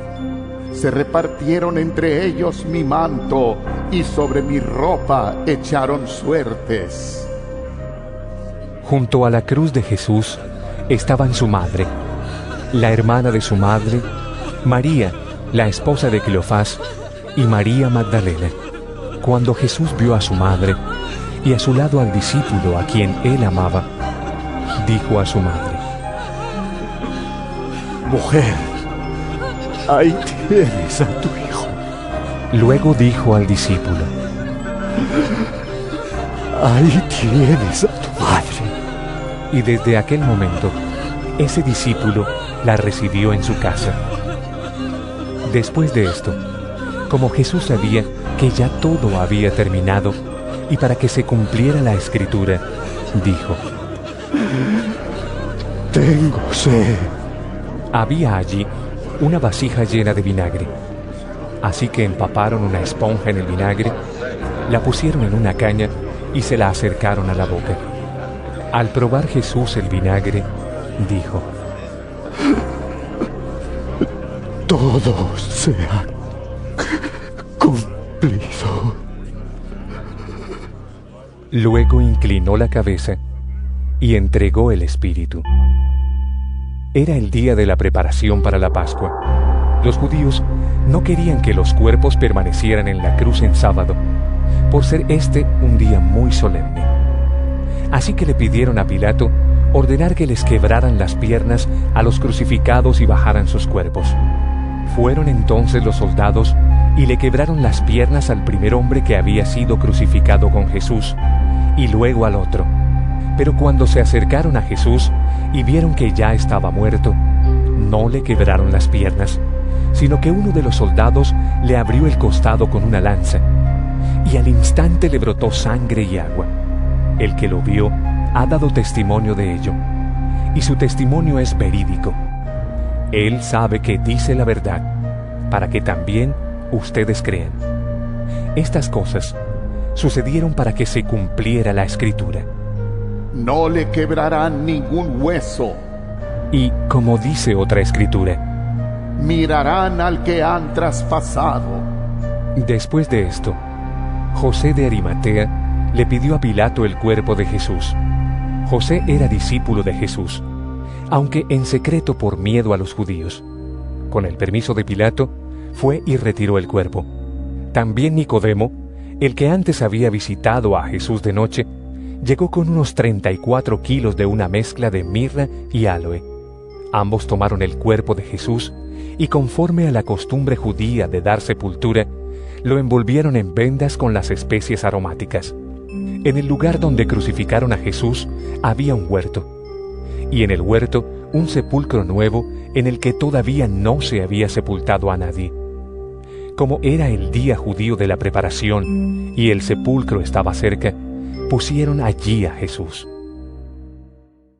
Se repartieron entre ellos mi manto, y sobre mi ropa echaron suertes. Junto a la cruz de Jesús estaban su madre, la hermana de su madre, María, la esposa de Cleofás, y María Magdalena. Cuando Jesús vio a su madre y a su lado al discípulo a quien él amaba, dijo a su madre: Mujer, ahí tienes a tu hijo. Luego dijo al discípulo: Ahí tienes a tu madre. Y desde aquel momento, ese discípulo la recibió en su casa. Después de esto, como Jesús sabía que ya todo había terminado, y para que se cumpliera la escritura, dijo: Tengo sed. Había allí una vasija llena de vinagre. Así que empaparon una esponja en el vinagre, la pusieron en una caña y se la acercaron a la boca. Al probar Jesús el vinagre, dijo: Todo se ha cumplido. Luego inclinó la cabeza y entregó el espíritu. Era el día de la preparación para la Pascua. Los judíos no querían que los cuerpos permanecieran en la cruz en sábado, por ser este un día muy solemne. Así que le pidieron a Pilato ordenar que les quebraran las piernas a los crucificados y bajaran sus cuerpos. Fueron entonces los soldados y le quebraron las piernas al primer hombre que había sido crucificado con Jesús, y luego al otro. Pero cuando se acercaron a Jesús y vieron que ya estaba muerto, no le quebraron las piernas, sino que uno de los soldados le abrió el costado con una lanza, y al instante le brotó sangre y agua. El que lo vio ha dado testimonio de ello, y su testimonio es verídico. Él sabe que dice la verdad, para que también ustedes crean. Estas cosas sucedieron para que se cumpliera la Escritura. No le quebrarán ningún hueso. Y como dice otra Escritura, mirarán al que han traspasado. Después de esto, José de Arimatea le pidió a Pilato el cuerpo de Jesús. José era discípulo de Jesús, aunque en secreto por miedo a los judíos. Con el permiso de Pilato, fue y retiró el cuerpo. También Nicodemo, el que antes había visitado a Jesús de noche, llegó con unos 34 kilos de una mezcla de mirra y áloe. Ambos tomaron el cuerpo de Jesús y, conforme a la costumbre judía de dar sepultura, lo envolvieron en vendas con las especies aromáticas. En el lugar donde crucificaron a Jesús había un huerto, y en el huerto un sepulcro nuevo en el que todavía no se había sepultado a nadie. Como era el día judío de la preparación y el sepulcro estaba cerca, pusieron allí a Jesús.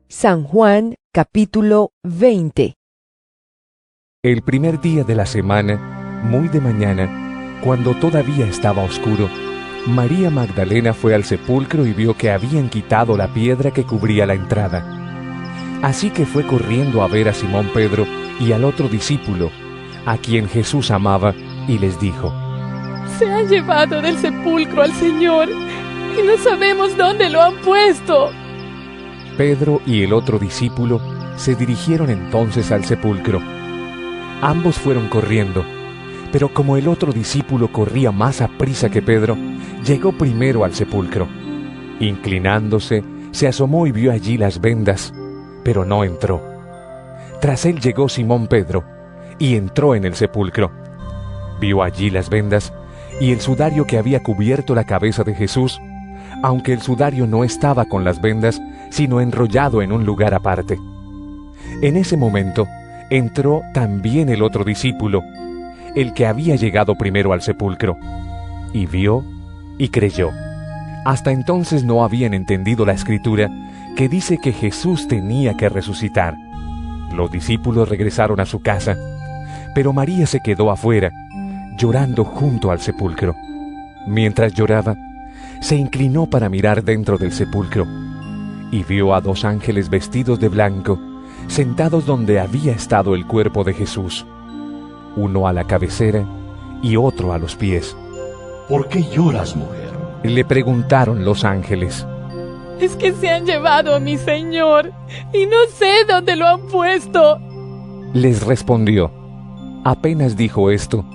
San Juan, capítulo 20. El primer día de la semana, muy de mañana, cuando todavía estaba oscuro, María Magdalena fue al sepulcro y vio que habían quitado la piedra que cubría la entrada. Así que fue corriendo a ver a Simón Pedro y al otro discípulo, a quien Jesús amaba, y les dijo: Se ha llevado del sepulcro al Señor y no sabemos dónde lo han puesto. Pedro y el otro discípulo se dirigieron entonces al sepulcro. Ambos fueron corriendo, pero como el otro discípulo corría más aprisa que Pedro, llegó primero al sepulcro. Inclinándose, se asomó y vio allí las vendas, pero no entró. Tras él llegó Simón Pedro, y entró en el sepulcro. Vio allí las vendas y el sudario que había cubierto la cabeza de Jesús, aunque el sudario no estaba con las vendas, sino enrollado en un lugar aparte. En ese momento entró también el otro discípulo, el que había llegado primero al sepulcro, y vio y creyó. Hasta entonces no habían entendido la Escritura que dice que Jesús tenía que resucitar. Los discípulos regresaron a su casa, pero María se quedó afuera, llorando junto al sepulcro. Mientras lloraba, se inclinó para mirar dentro del sepulcro, y vio a 2 ángeles vestidos de blanco, sentados donde había estado el cuerpo de Jesús, uno a la cabecera y otro a los pies. ¿Por qué lloras, mujer? Le preguntaron los ángeles. Es que se han llevado a mi Señor y no sé dónde lo han puesto. Les respondió. Apenas dijo esto,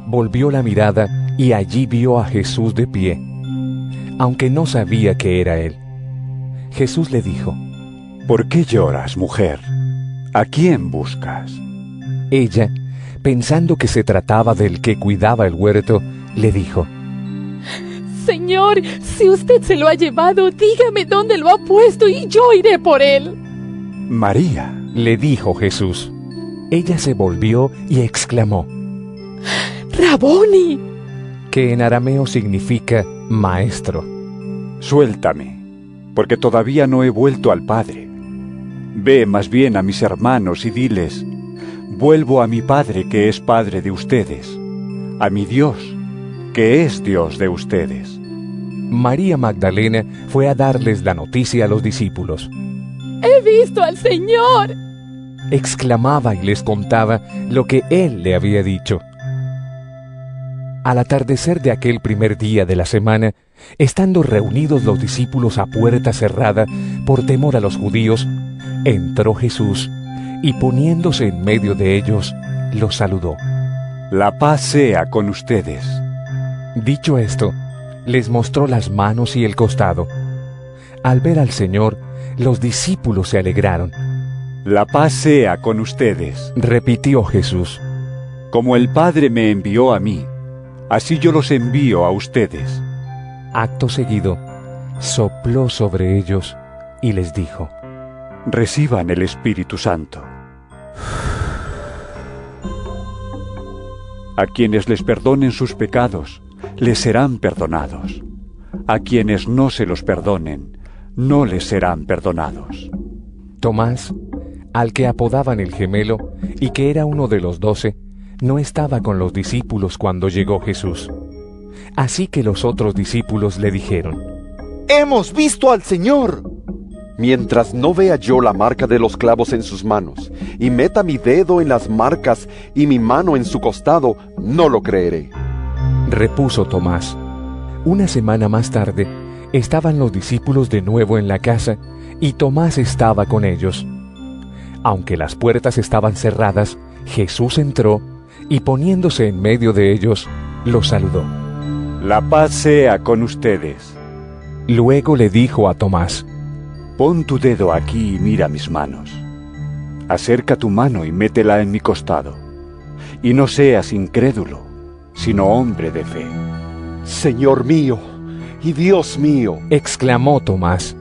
volvió la mirada y allí vio a Jesús de pie, aunque no sabía que era él. Jesús le dijo: ¿Por qué lloras, mujer? ¿A quién buscas? Ella, pensando que se trataba del que cuidaba el huerto, le dijo: Señor, si usted se lo ha llevado, dígame dónde lo ha puesto y yo iré por él. María, le dijo Jesús. Ella se volvió y exclamó: ¡Raboni!, que en arameo significa maestro. Suéltame, porque todavía no he vuelto al Padre. Ve más bien a mis hermanos y diles: vuelvo a mi Padre que es Padre de ustedes, a mi Dios que es Dios de ustedes. María Magdalena fue a darles la noticia a los discípulos. ¡He visto al Señor! Exclamaba y les contaba lo que él le había dicho. Al atardecer de aquel primer día de la semana, estando reunidos los discípulos a puerta cerrada por temor a los judíos, entró Jesús y poniéndose en medio de ellos, los saludó. La paz sea con ustedes. Dicho esto, les mostró las manos y el costado. Al ver al Señor, los discípulos se alegraron. La paz sea con ustedes, repitió Jesús. Como el Padre me envió a mí, así yo los envío a ustedes. Acto seguido, sopló sobre ellos y les dijo: Reciban el Espíritu Santo. A quienes les perdonen sus pecados, les serán perdonados. A quienes no se los perdonen, no les serán perdonados. Tomás, al que apodaban el Gemelo, y que era uno de los 12, no estaba con los discípulos cuando llegó Jesús. Así que los otros discípulos le dijeron: ¡Hemos visto al Señor! Mientras no vea yo la marca de los clavos en sus manos, y meta mi dedo en las marcas y mi mano en su costado, no lo creeré. Repuso Tomás. Una semana más tarde, estaban los discípulos de nuevo en la casa, y Tomás estaba con ellos. Aunque las puertas estaban cerradas, Jesús entró, y poniéndose en medio de ellos, los saludó. La paz sea con ustedes. Luego le dijo a Tomás: Pon tu dedo aquí y mira mis manos. Acerca tu mano y métela en mi costado. Y no seas incrédulo, sino hombre de fe. Señor mío y Dios mío, exclamó Tomás.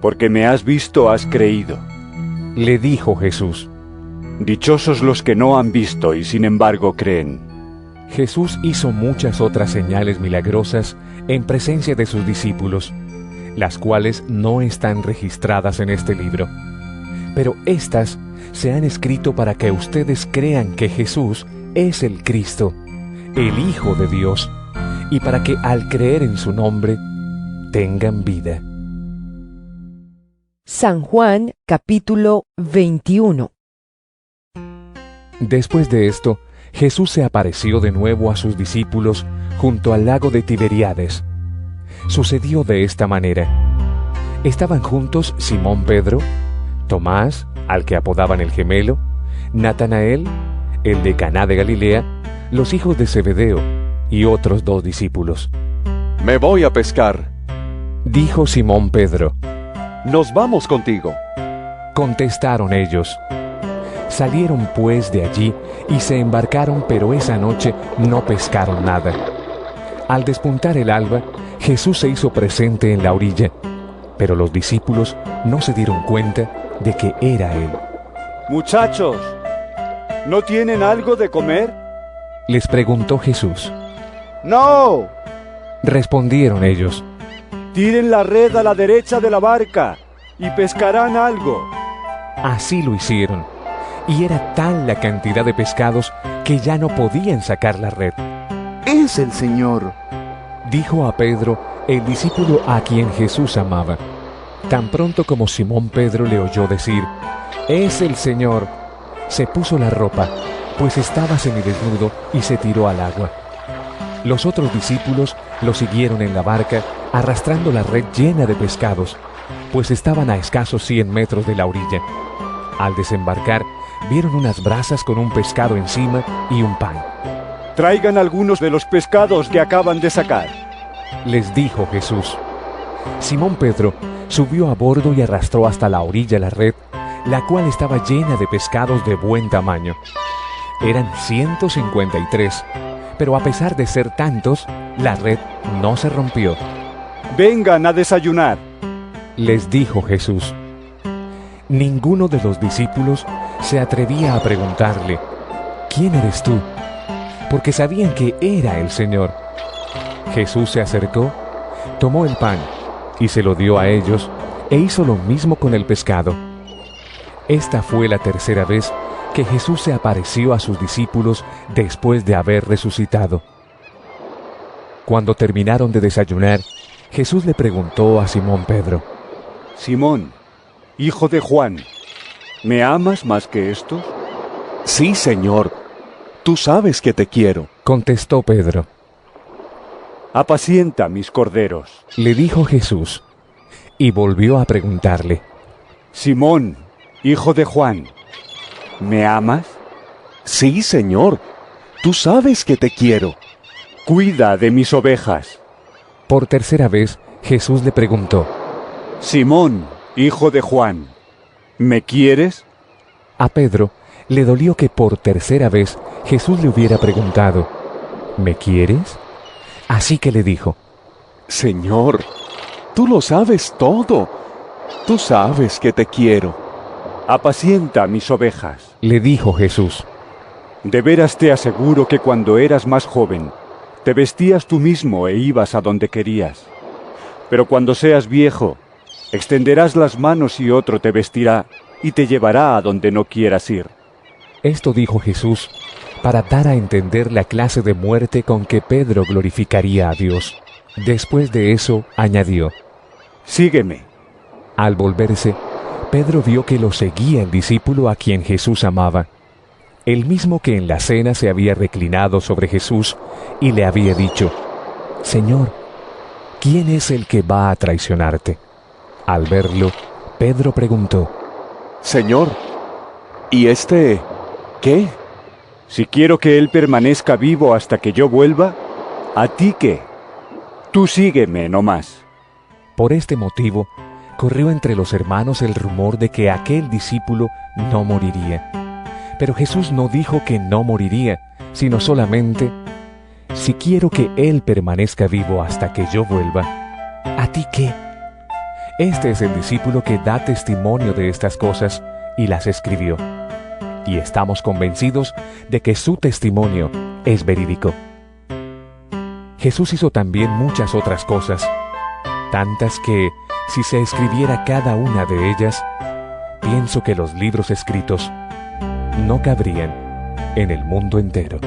Porque me has visto, has creído. Le dijo Jesús. Dichosos los que no han visto y sin embargo creen. Jesús hizo muchas otras señales milagrosas en presencia de sus discípulos, las cuales no están registradas en este libro. Pero éstas se han escrito para que ustedes crean que Jesús es el Cristo, el Hijo de Dios, y para que al creer en su nombre, tengan vida. San Juan, capítulo 21. Después de esto, Jesús se apareció de nuevo a sus discípulos junto al lago de Tiberíades. Sucedió de esta manera. Estaban juntos Simón Pedro, Tomás, al que apodaban el Gemelo, Natanael, el de Caná de Galilea, los hijos de Zebedeo y otros 2 discípulos. Me voy a pescar, dijo Simón Pedro. Nos vamos contigo, contestaron ellos. Salieron pues de allí y se embarcaron, pero esa noche no pescaron nada. Al despuntar el alba, Jesús se hizo presente en la orilla, pero los discípulos no se dieron cuenta de que era Él. Muchachos, ¿no tienen algo de comer? Les preguntó Jesús. ¡No! Respondieron ellos. Tiren la red a la derecha de la barca y pescarán algo. Así lo hicieron, y era tal la cantidad de pescados que ya no podían sacar la red. ¡Es el Señor!, dijo a Pedro, el discípulo a quien Jesús amaba. Tan pronto como Simón Pedro le oyó decir: «Es el Señor», se puso la ropa, pues estaba semidesnudo, y se tiró al agua. Los otros discípulos lo siguieron en la barca, arrastrando la red llena de pescados, pues estaban a escasos 100 metros de la orilla. Al desembarcar, vieron unas brasas con un pescado encima y un pan. Traigan algunos de los pescados que acaban de sacar, les dijo Jesús. Simón Pedro subió a bordo y arrastró hasta la orilla la red, la cual estaba llena de pescados de buen tamaño. Eran 153, pero a pesar de ser tantos, la red no se rompió. Vengan a desayunar, les dijo Jesús. Ninguno de los discípulos se atrevía a preguntarle: ¿quién eres tú?, porque sabían que era el Señor. Jesús se acercó, tomó el pan y se lo dio a ellos, e hizo lo mismo con el pescado. Esta fue la tercera vez que Jesús se apareció a sus discípulos después de haber resucitado. Cuando terminaron de desayunar, Jesús le preguntó a Simón Pedro: Simón, hijo de Juan, ¿me amas más que estos? Sí, Señor, tú sabes que te quiero, contestó Pedro. Apacienta mis corderos, le dijo Jesús, y volvió a preguntarle: Simón, hijo de Juan, ¿me amas? Sí, Señor, tú sabes que te quiero. Cuida de mis ovejas. Por tercera vez, Jesús le preguntó: Simón, hijo de Juan, ¿me quieres? A Pedro le dolió que por tercera vez Jesús le hubiera preguntado: ¿me quieres? Así que le dijo: Señor, tú lo sabes todo. Tú sabes que te quiero. Apacienta mis ovejas, le dijo Jesús. De veras te aseguro que cuando eras más joven, te vestías tú mismo e ibas a donde querías. Pero cuando seas viejo, extenderás las manos y otro te vestirá y te llevará a donde no quieras ir. Esto dijo Jesús para dar a entender la clase de muerte con que Pedro glorificaría a Dios. Después de eso, añadió: Sígueme. Al volverse, Pedro vio que lo seguía el discípulo a quien Jesús amaba, el mismo que en la cena se había reclinado sobre Jesús y le había dicho: Señor, ¿quién es el que va a traicionarte? Al verlo, Pedro preguntó: Señor, ¿y este qué? Si quiero que él permanezca vivo hasta que yo vuelva, ¿a ti qué? Tú sígueme no más. Por este motivo, corrió entre los hermanos el rumor de que aquel discípulo no moriría. Pero Jesús no dijo que no moriría, sino solamente: si quiero que él permanezca vivo hasta que yo vuelva, ¿a ti qué? Este es el discípulo que da testimonio de estas cosas y las escribió. Y estamos convencidos de que su testimonio es verídico. Jesús hizo también muchas otras cosas, tantas que, si se escribiera cada una de ellas, pienso que los libros escritos no cabrían en el mundo entero.